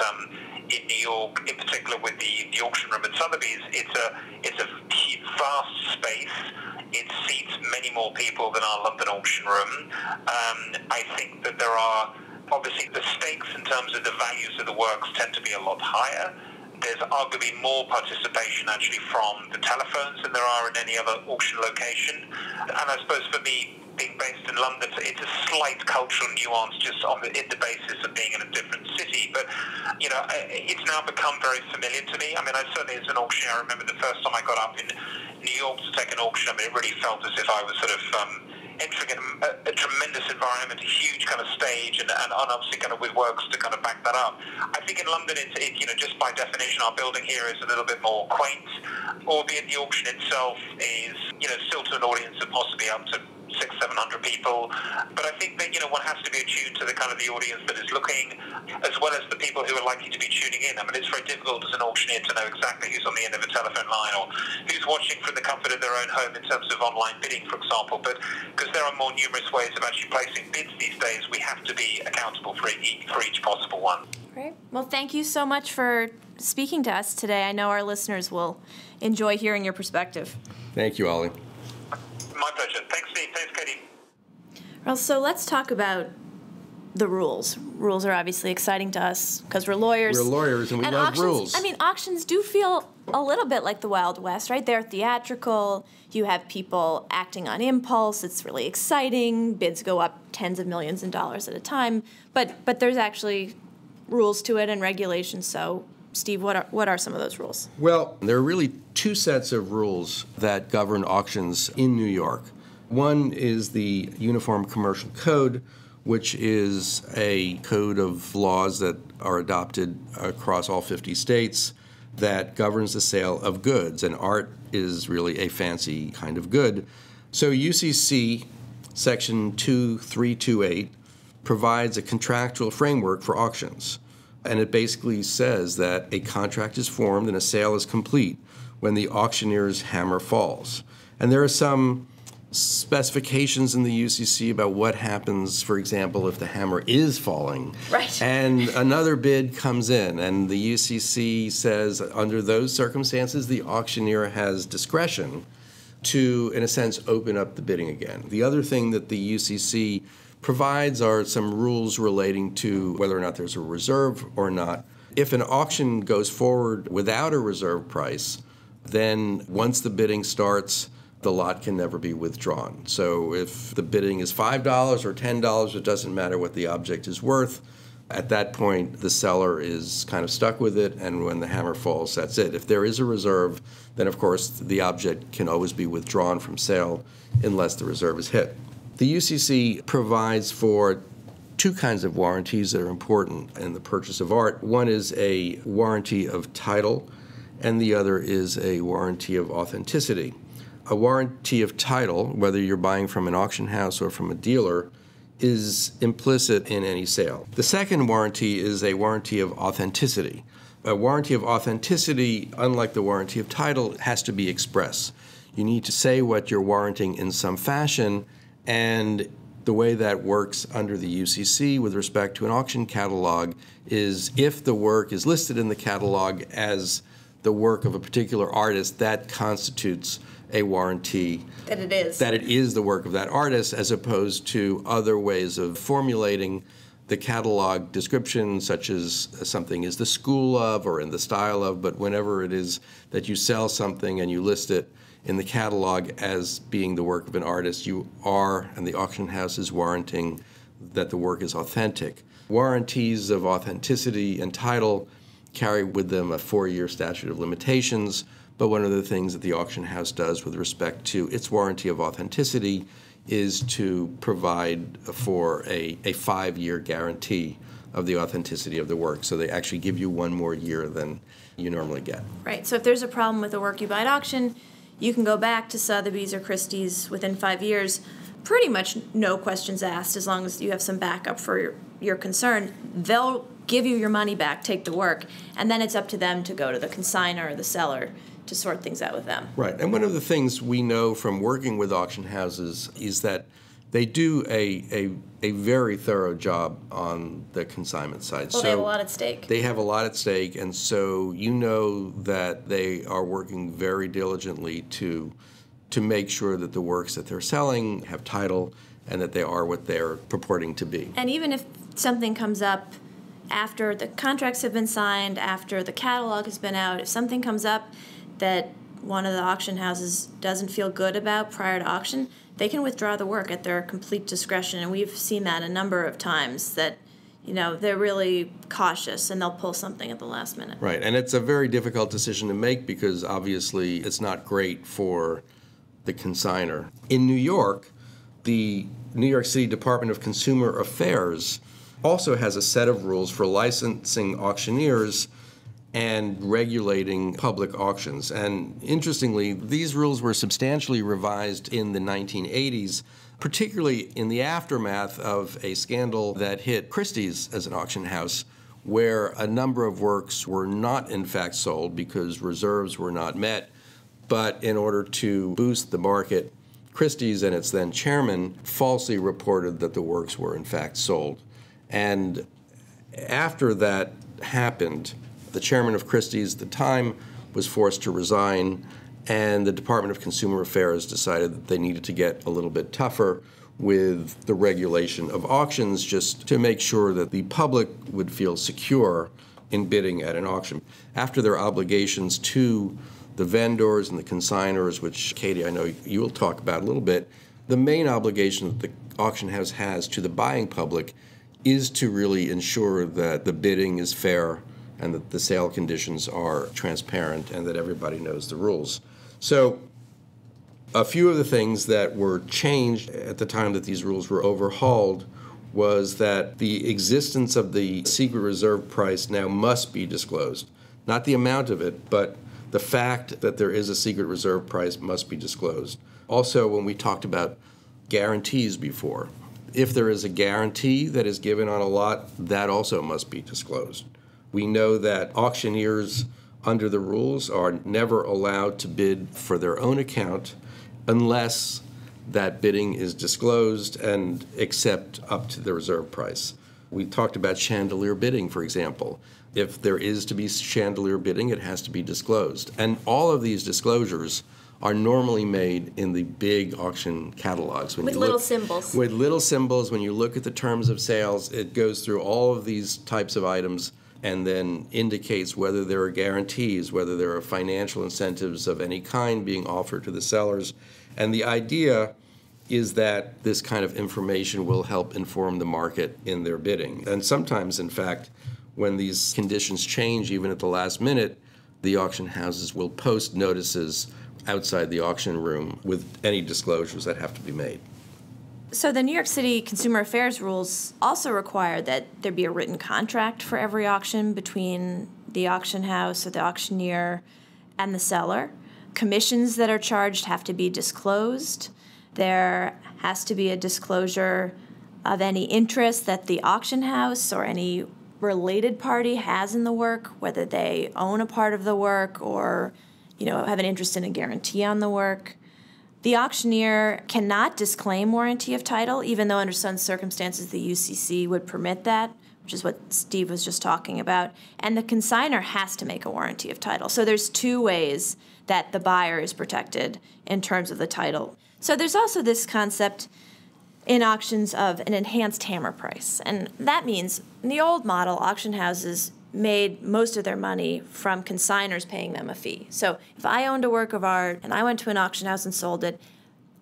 S4: in New York, in particular with the auction room at Sotheby's, it's a vast space. It seats many more people than our London auction room. I think that there are, obviously, the stakes in terms of the values of the works tend to be a lot higher. There's arguably more participation actually from the telephones than there are in any other auction location. And I suppose for me, being based in London, it's a slight cultural nuance just in the basis of being in a different city. But, it's now become very familiar to me. I mean, I certainly as an auctioneer, I remember the first time I got up in New York to take an auction, I mean, it really felt as if I was sort of entering a tremendous environment, a huge kind of stage, and obviously kind of with works to kind of back that up. I think in London, it's just by definition, our building here is a little bit more quaint, albeit the auction itself is, still to an audience of possibly up to 600-700 people. But I think that, one has to be attuned to the kind of the audience that is looking, as well as the people who are likely to be tuning in. I mean, it's very difficult as an auctioneer to know exactly who's on the end of a telephone line or who's watching from the comfort of their own home in terms of online bidding, for example. But because there are more numerous ways of actually placing bids these days, we have to be accountable for each possible one.
S2: Great. Well, thank you so much for speaking to us today. I know our listeners will enjoy hearing your perspective.
S1: Thank you, Ollie.
S4: My pleasure. Thanks, Steve. Thanks, Katie.
S2: Well, so let's talk about the rules. Rules are obviously exciting to us because we're lawyers.
S1: We're lawyers and we love rules.
S2: I mean, auctions do feel a little bit like the Wild West, right? They're theatrical. You have people acting on impulse. It's really exciting. Bids go up tens of millions of dollars at a time. But there's actually rules to it and regulations. So, Steve, what are some of those rules?
S1: Well, there are really two sets of rules that govern auctions in New York. One is the Uniform Commercial Code, which is a code of laws that are adopted across all 50 states that governs the sale of goods, and art is really a fancy kind of good. So UCC Section 2328 provides a contractual framework for auctions. And it basically says that a contract is formed and a sale is complete when the auctioneer's hammer falls. And there are some specifications in the UCC about what happens, for example, if the hammer is falling.
S2: Right.
S1: And another bid comes in, and the UCC says under those circumstances, the auctioneer has discretion to, in a sense, open up the bidding again. The other thing that the UCC provides are some rules relating to whether or not there's a reserve or not. If an auction goes forward without a reserve price, then once the bidding starts, the lot can never be withdrawn. So if the bidding is $5 or $10, it doesn't matter what the object is worth. At that point, the seller is kind of stuck with it, and when the hammer falls, that's it. If there is a reserve, then of course the object can always be withdrawn from sale unless the reserve is hit. The UCC provides for two kinds of warranties that are important in the purchase of art. One is a warranty of title, and the other is a warranty of authenticity. A warranty of title, whether you're buying from an auction house or from a dealer, is implicit in any sale. The second warranty is a warranty of authenticity. A warranty of authenticity, unlike the warranty of title, has to be express. You need to say what you're warranting in some fashion, and the way that works under the UCC with respect to an auction catalog is if the work is listed in the catalog as the work of a particular artist, that constitutes a warranty
S2: That it is.
S1: That it is the work of that artist, as opposed to other ways of formulating the catalog description, such as something is the school of or in the style of, but whenever it is that you sell something and you list it in the catalog as being the work of an artist, you are, and the auction house is warranting that the work is authentic. Warranties of authenticity and title carry with them a 4-year statute of limitations, but one of the things that the auction house does with respect to its warranty of authenticity is to provide for a 5-year guarantee of the authenticity of the work. So they actually give you 1 more year than you normally get.
S2: Right. So if there's a problem with the work you buy at auction, you can go back to Sotheby's or Christie's within 5 years, pretty much no questions asked, as long as you have some backup for your concern. They'll give you your money back, take the work, and then it's up to them to go to the consignor or the seller to sort things out with them.
S1: Right. And one of the things we know from working with auction houses is that they do a very thorough job on the consignment side.
S2: Well, they have a lot at stake.
S1: They have a lot at stake, and so you know that they are working very diligently to make sure that the works that they're selling have title and that they are what they're purporting to be.
S2: And even if something comes up after the contracts have been signed, after the catalog has been out, if something comes up that one of the auction houses doesn't feel good about prior to auction, they can withdraw the work at their complete discretion. And we've seen that a number of times, that they're really cautious and they'll pull something at the last minute.
S1: Right, and it's a very difficult decision to make because obviously it's not great for the consignor. In New York, the New York City Department of Consumer Affairs also has a set of rules for licensing auctioneers and regulating public auctions. And interestingly, these rules were substantially revised in the 1980s, particularly in the aftermath of a scandal that hit Christie's as an auction house, where a number of works were not in fact sold because reserves were not met, but in order to boost the market, Christie's and its then chairman falsely reported that the works were in fact sold. And after that happened, the chairman of Christie's at the time was forced to resign, and the Department of Consumer Affairs decided that they needed to get a little bit tougher with the regulation of auctions just to make sure that the public would feel secure in bidding at an auction. After their obligations to the vendors and the consignors, which, Katie, I know you will talk about a little bit, the main obligation that the auction house has to the buying public is to really ensure that the bidding is fair and that the sale conditions are transparent and that everybody knows the rules. So a few of the things that were changed at the time that these rules were overhauled was that the existence of the secret reserve price now must be disclosed. Not the amount of it, but the fact that there is a secret reserve price must be disclosed. Also, when we talked about guarantees before, if there is a guarantee that is given on a lot, that also must be disclosed. We know that auctioneers under the rules are never allowed to bid for their own account unless that bidding is disclosed and except up to the reserve price. We talked about chandelier bidding, for example. If there is to be chandelier bidding, it has to be disclosed. And all of these disclosures are normally made in the big auction catalogs.
S2: With little symbols.
S1: With little symbols. When you look at the terms of sales, it goes through all of these types of items and then indicates whether there are guarantees, whether there are financial incentives of any kind being offered to the sellers. And the idea is that this kind of information will help inform the market in their bidding. And sometimes, in fact, when these conditions change, even at the last minute, the auction houses will post notices outside the auction room with any disclosures that have to be made.
S2: So the New York City Consumer Affairs rules also require that there be a written contract for every auction between the auction house or the auctioneer and the seller. Commissions that are charged have to be disclosed. There has to be a disclosure of any interest that the auction house or any related party has in the work, whether they own a part of the work or, have an interest in a guarantee on the work. The auctioneer cannot disclaim warranty of title, even though under some circumstances the UCC would permit that, which is what Steve was just talking about. And the consignor has to make a warranty of title. So there's two ways that the buyer is protected in terms of the title. So there's also this concept in auctions of an enhanced hammer price. And that means in the old model, auction houses made most of their money from consignors paying them a fee. So if I owned a work of art and I went to an auction house and sold it,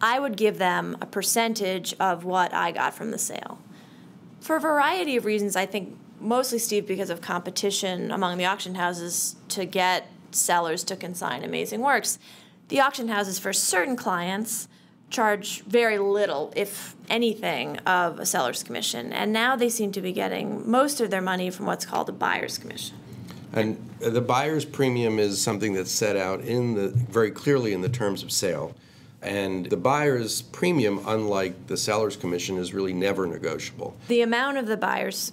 S2: I would give them a percentage of what I got from the sale. For a variety of reasons, I think mostly, Steve, because of competition among the auction houses to get sellers to consign amazing works, the auction houses, for certain clients, charge very little, if anything, of a seller's commission. And now they seem to be getting most of their money from what's called a buyer's commission.
S1: And the buyer's premium is something that's set out very clearly in the terms of sale. And the buyer's premium, unlike the seller's commission, is really never negotiable.
S2: The amount of the buyer's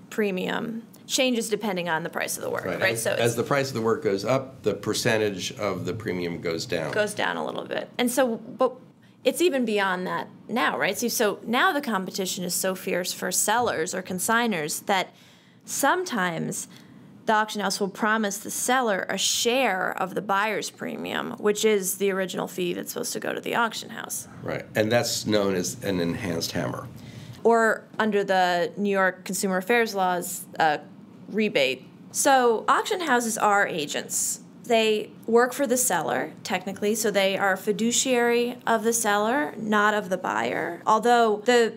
S2: premium changes depending on the price of the work, right?
S1: As the price of the work goes up, the percentage of the premium goes down.
S2: Goes down a little bit. And so, but it's even beyond that now, right? So now the competition is so fierce for sellers or consignors that sometimes the auction house will promise the seller a share of the buyer's premium, which is the original fee that's supposed to go to the auction house.
S1: Right, and that's known as an enhanced hammer.
S2: Or under the New York Consumer Affairs laws, rebate. So auction houses are agents. They work for the seller, technically, so they are a fiduciary of the seller, not of the buyer. Although the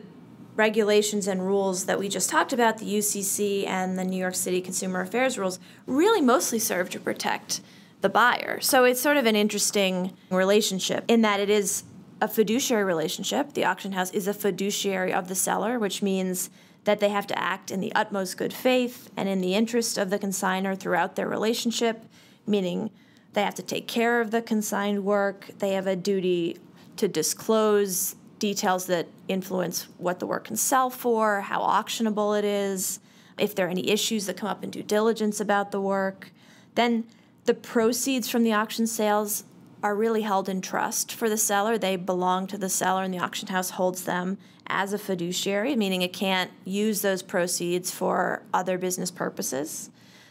S2: regulations and rules that we just talked about, the UCC and the New York City Consumer Affairs rules, really mostly serve to protect the buyer. So it's sort of an interesting relationship in that it is a fiduciary relationship. The auction house is a fiduciary of the seller, which means that they have to act in the utmost good faith and in the interest of the consignor throughout their relationship, meaning they have to take care of the consigned work. They have a duty to disclose details that influence what the work can sell for, how auctionable it is, if there are any issues that come up in due diligence about the work. Then the proceeds from the auction sales are really held in trust for the seller. They belong to the seller, and the auction house holds them as a fiduciary, meaning it can't use those proceeds for other business purposes.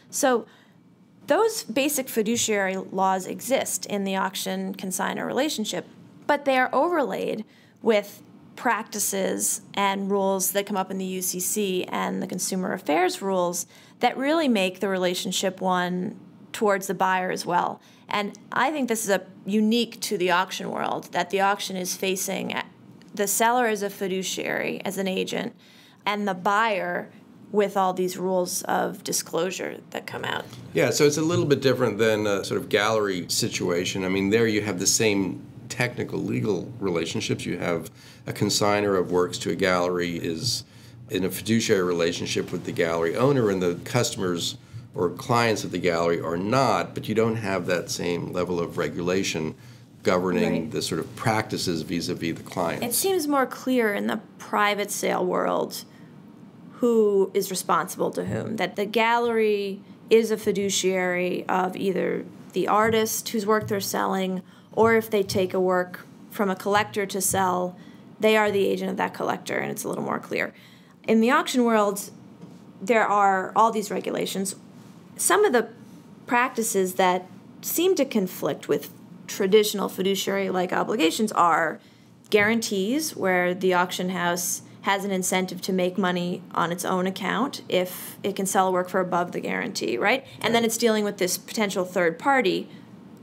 S2: So those basic fiduciary laws exist in the auction-consignor relationship, but they are overlaid with practices and rules that come up in the UCC and the Consumer Affairs rules that really make the relationship one towards the buyer as well. And I think this is unique to the auction world, that the auction is facing the seller as a fiduciary, as an agent, and the buyer with all these rules of disclosure that come out.
S1: Yeah, so it's a little bit different than a sort of gallery situation. I mean, there you have the same technical legal relationships. You have a consignor of works to a gallery is in a fiduciary relationship with the gallery owner, and the customers or clients of the gallery are not, but you don't have that same level of regulation governing the sort of practices vis-a-vis the clients.
S2: It seems more clear in the private sale world who is responsible to whom, that the gallery is a fiduciary of either the artist whose work they're selling, or if they take a work from a collector to sell, they are the agent of that collector, and it's a little more clear. In the auction world, there are all these regulations. Some of the practices that seem to conflict with traditional fiduciary-like obligations are guarantees, where the auction house has an incentive to make money on its own account if it can sell work for above the guarantee, right? And then it's dealing with this potential third party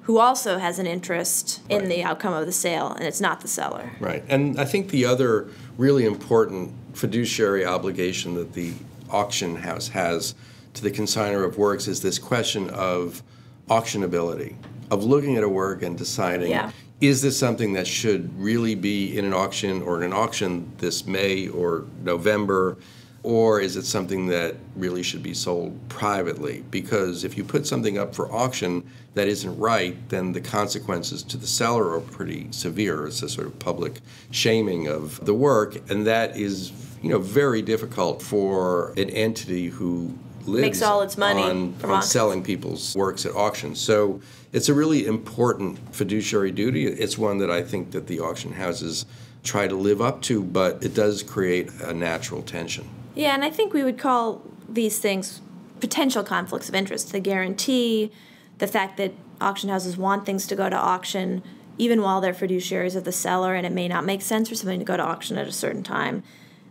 S2: who also has an interest in the outcome of the sale, and it's not the seller.
S1: Right. And I think the other really important fiduciary obligation that the auction house has to the consignor of works is this question of auctionability, of looking at a work and deciding, is this something that should really be in an auction or in an auction this May or November, or is it something that really should be sold privately? Because if you put something up for auction that isn't right, then the consequences to the seller are pretty severe. It's a sort of public shaming of the work, and that is, very difficult for an entity who lives
S2: makes all its money
S1: on selling people's works at auction. So it's a really important fiduciary duty. It's one that I think that the auction houses try to live up to, but it does create a natural tension.
S2: Yeah, and I think we would call these things potential conflicts of interest. The guarantee, the fact that auction houses want things to go to auction even while they're fiduciaries of the seller, and it may not make sense for something to go to auction at a certain time.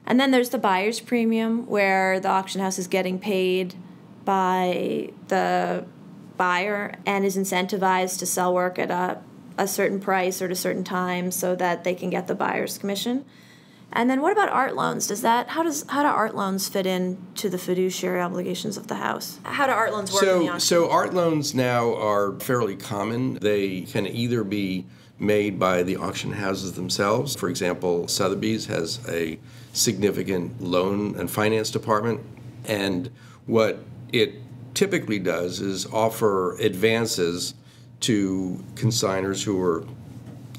S2: And then there's the buyer's premium, where the auction house is getting paid by the buyer and is incentivized to sell work at a certain price or at a certain time so that they can get the buyer's commission. And then what about art loans? How do art loans fit into the fiduciary obligations of the house? How do art loans work in the auction?
S1: So art loans now are fairly common. They can either be made by the auction houses themselves. For example, Sotheby's has a significant loan and finance department, and what it typically does is offer advances to consignors who are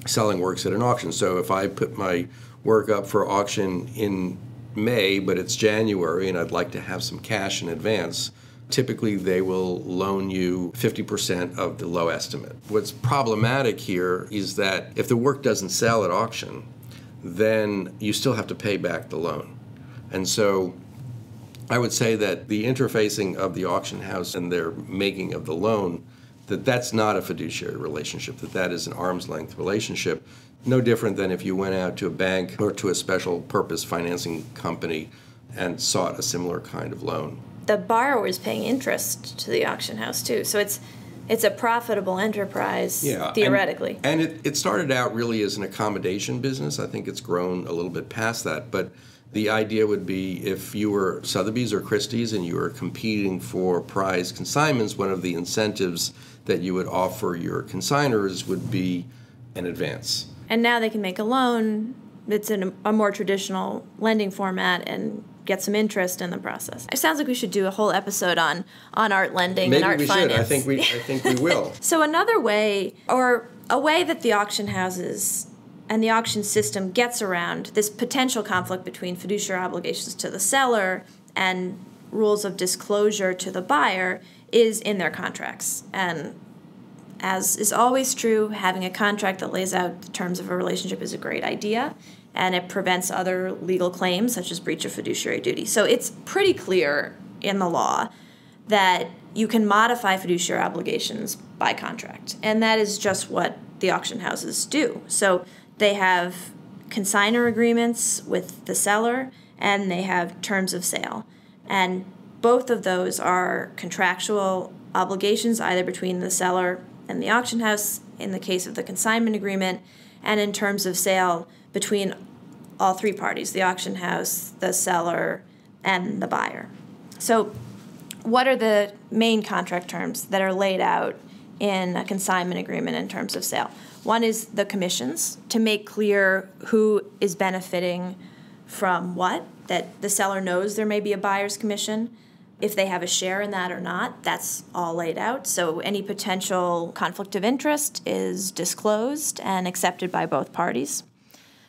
S1: selling works at an auction. So if I put my work up for auction in May, but it's January and I'd like to have some cash in advance, typically they will loan you 50% of the low estimate. What's problematic here is that if the work doesn't sell at auction, then you still have to pay back the loan. And so I would say that the interfacing of the auction house and their making of the loan, that's not a fiduciary relationship, that is an arm's length relationship, no different than if you went out to a bank or to a special purpose financing company and sought a similar kind of loan.
S2: The borrower is paying interest to the auction house too, so it's a profitable enterprise, theoretically.
S1: And it started out really as an accommodation business. I think it's grown a little bit past that, but the idea would be if you were Sotheby's or Christie's and you were competing for prize consignments, one of the incentives that you would offer your consignors would be an advance.
S2: And now they can make a loan that's in a more traditional lending format and get some interest in the process. It sounds like we should do a whole episode on art lending and art finance.
S1: Maybe we should. I think we will.
S2: So another way, or a way that the auction houses and the auction system gets around this potential conflict between fiduciary obligations to the seller and rules of disclosure to the buyer is in their contracts. And as is always true, having a contract that lays out the terms of a relationship is a great idea, and it prevents other legal claims such as breach of fiduciary duty. So it's pretty clear in the law that you can modify fiduciary obligations by contract, and that is just what the auction houses do. So they have consignor agreements with the seller, and they have terms of sale. And both of those are contractual obligations, either between the seller and the auction house in the case of the consignment agreement, and in terms of sale between all three parties, the auction house, the seller, and the buyer. So what are the main contract terms that are laid out in a consignment agreement in terms of sale? One is the commissions, to make clear who is benefiting from what, that the seller knows there may be a buyer's commission. If they have a share in that or not, that's all laid out. So any potential conflict of interest is disclosed and accepted by both parties.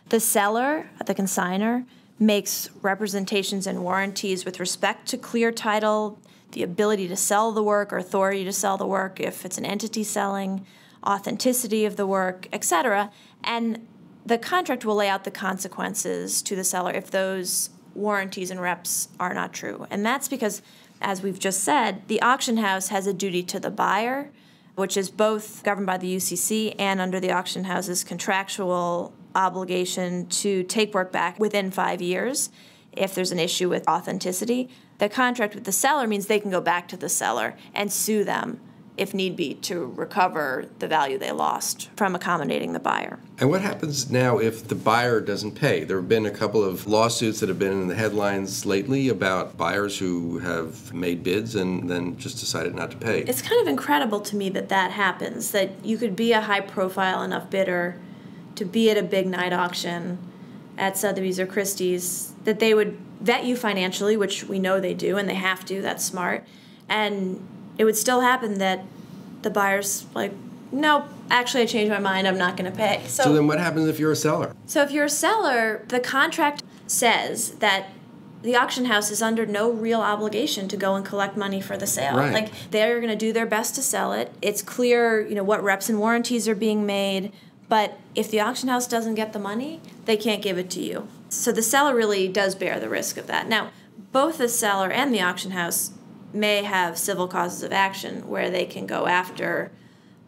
S2: The seller, the consignor, makes representations and warranties with respect to clear title, the ability to sell the work or authority to sell the work if it's an entity selling, authenticity of the work, etc. And the contract will lay out the consequences to the seller if those warranties and reps are not true. And that's because, as we've just said, the auction house has a duty to the buyer, which is both governed by the UCC and under the auction house's contractual obligation to take work back within 5 years if there's an issue with authenticity. The contract with the seller means they can go back to the seller and sue them if need be, to recover the value they lost from accommodating the buyer.
S1: And what happens now if the buyer doesn't pay? There have been a couple of lawsuits that have been in the headlines lately about buyers who have made bids and then just decided not to pay.
S2: It's kind of incredible to me that that happens, that you could be a high-profile enough bidder to be at a big night auction at Sotheby's or Christie's, that they would vet you financially, which we know they do, and they have to, that's smart, and it would still happen that the buyer's like, nope, actually I changed my mind, I'm not going to pay.
S1: So then what happens if you're a seller?
S2: So if you're a seller, the contract says that the auction house is under no real obligation to go and collect money for the sale.
S1: Right.
S2: Like, they're going to do their best to sell it. It's clear, what reps and warranties are being made, but if the auction house doesn't get the money, they can't give it to you. So the seller really does bear the risk of that. Now, both the seller and the auction house may have civil causes of action where they can go after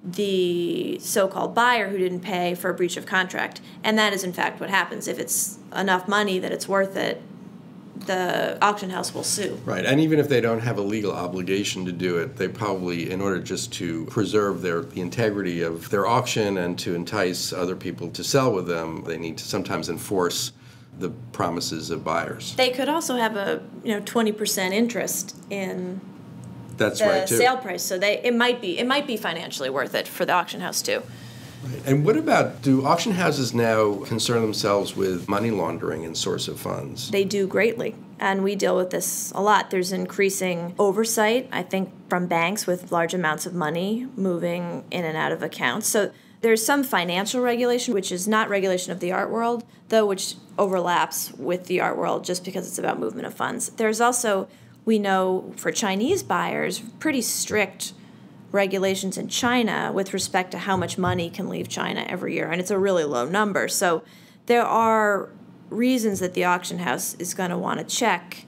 S2: the so-called buyer who didn't pay for a breach of contract. And that is, in fact, what happens. If it's enough money that it's worth it, the auction house will sue.
S1: Right, and even if they don't have a legal obligation to do it, they probably, in order just to preserve the integrity of their auction and to entice other people to sell with them, they need to sometimes enforce the promises of buyers.
S2: They could also have a 20% interest in
S1: That's
S2: the
S1: right too.
S2: sale price, so it might be financially worth it for the auction house too.
S1: Right. And what about, do auction houses now concern themselves with money laundering and source of funds?
S2: They do greatly, and we deal with this a lot. There's increasing oversight, I think, from banks with large amounts of money moving in and out of accounts. So there's some financial regulation, which is not regulation of the art world, though, which overlaps with the art world just because it's about movement of funds. There's also, we know, for Chinese buyers, pretty strict regulations in China with respect to how much money can leave China every year, and it's a really low number. So there are reasons that the auction house is going to want to check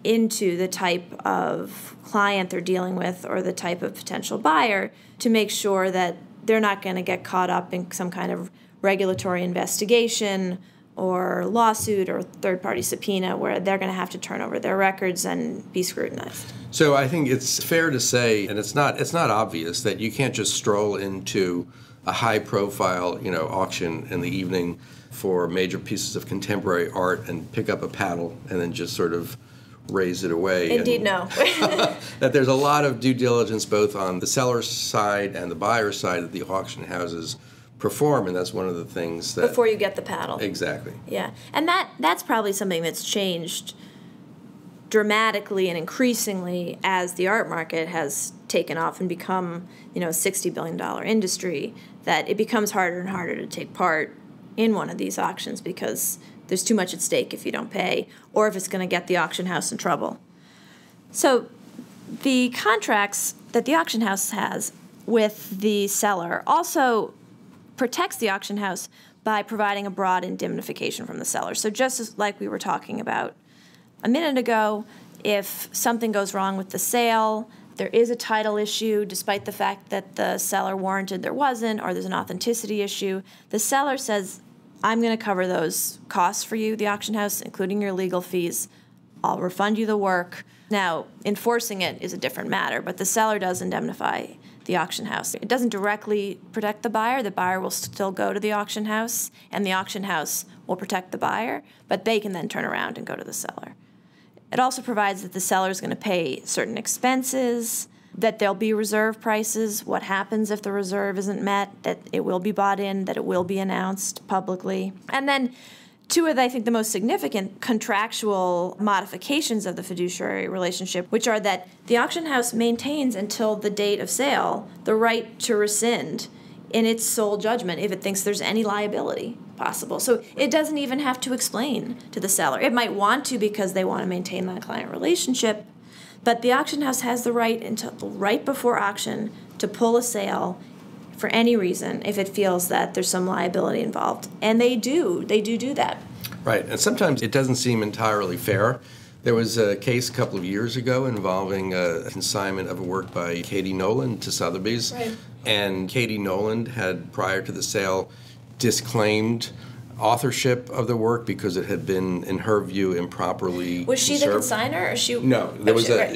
S2: into the type of client they're dealing with or the type of potential buyer to make sure that they're not going to get caught up in some kind of regulatory investigation or lawsuit or third-party subpoena where they're going to have to turn over their records and be scrutinized.
S1: So I think it's fair to say, and it's not obvious, that you can't just stroll into a high-profile, auction in the evening for major pieces of contemporary art and pick up a paddle and then just sort of raise it away.
S2: Indeed, no.
S1: That there's a lot of due diligence both on the seller's side and the buyer's side that the auction houses perform, and that's one of the things that...
S2: Before you get the paddle.
S1: Exactly.
S2: Yeah, and that's probably something that's changed dramatically and increasingly as the art market has taken off and become, a $60 billion industry, that it becomes harder and harder to take part in one of these auctions because there's too much at stake if you don't pay, or if it's going to get the auction house in trouble. So the contracts that the auction house has with the seller also protects the auction house by providing a broad indemnification from the seller. So just as like we were talking about a minute ago, if something goes wrong with the sale, there is a title issue, despite the fact that the seller warranted there wasn't, or there's an authenticity issue, the seller says, I'm going to cover those costs for you, the auction house, including your legal fees. I'll refund you the work. Now, enforcing it is a different matter, but the seller does indemnify the auction house. It doesn't directly protect the buyer. The buyer will still go to the auction house, and the auction house will protect the buyer, but they can then turn around and go to the seller. It also provides that the seller is going to pay certain expenses, that there'll be reserve prices, what happens if the reserve isn't met, that it will be bought in, that it will be announced publicly. And then two of, I think, the most significant contractual modifications of the fiduciary relationship, which are that the auction house maintains until the date of sale the right to rescind in its sole judgment if it thinks there's any liability possible. So it doesn't even have to explain to the seller. It might want to because they want to maintain that client relationship, but the auction house has the right until right before auction to pull a sale for any reason if it feels that there's some liability involved. And they do that.
S1: Right, and sometimes it doesn't seem entirely fair. There was a case a couple of years ago involving a consignment of a work by Katie Nolan to Sotheby's.
S2: Right.
S1: And Katie Nolan had, prior to the sale, disclaimed authorship of the work because it had been, in her view, improperly
S2: Was she
S1: conserved.
S2: the consigner, or she?
S1: No,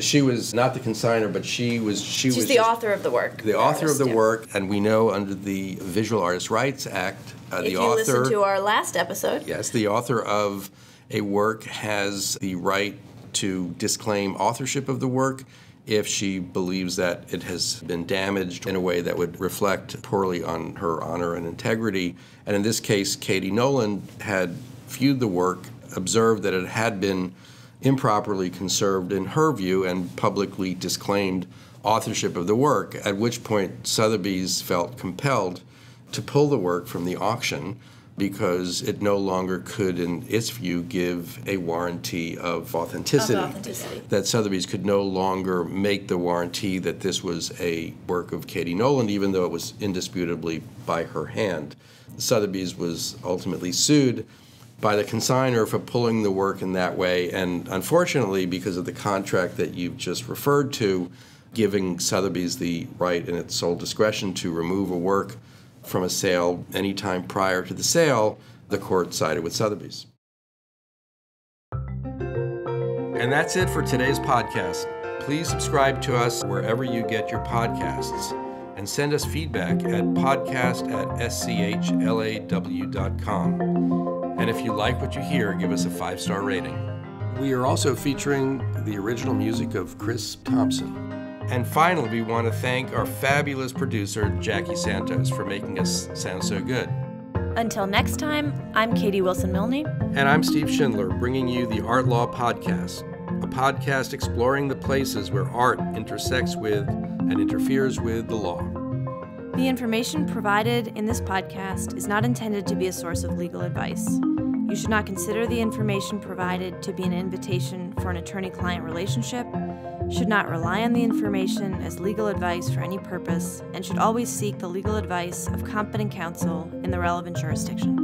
S1: she was not the consigner, but she was
S2: the author of the work.
S1: The author of the work, and we know under the Visual Artists' Rights Act,
S2: if you listen to our last episode.
S1: Yes, the author of a work has the right to disclaim authorship of the work if she believes that it has been damaged in a way that would reflect poorly on her honor and integrity. And in this case, Katie Nolan had viewed the work, observed that it had been improperly conserved in her view, and publicly disclaimed authorship of the work, at which point Sotheby's felt compelled to pull the work from the auction because it no longer could, in its view, give a warranty of authenticity. That Sotheby's could no longer make the warranty that this was a work of Katie Nolan, even though it was indisputably by her hand. Sotheby's was ultimately sued by the consigner for pulling the work in that way, and unfortunately, because of the contract that you've just referred to, giving Sotheby's the right in its sole discretion to remove a work from a sale any time prior to the sale, the court sided with Sotheby's. And that's it for today's podcast. Please subscribe to us wherever you get your podcasts and send us feedback at podcast@schlaw.com. And if you like what you hear, give us a 5-star rating. We are also featuring the original music of Chris Thompson. And finally, we want to thank our fabulous producer, Jackie Santos, for making us sound so good.
S2: Until next time, I'm Katie Wilson-Milne.
S1: And I'm Steve Schindler, bringing you the Art Law Podcast, a podcast exploring the places where art intersects with and interferes with the law.
S2: The information provided in this podcast is not intended to be a source of legal advice. You should not consider the information provided to be an invitation for an attorney-client relationship, should not rely on the information as legal advice for any purpose, and should always seek the legal advice of competent counsel in the relevant jurisdiction.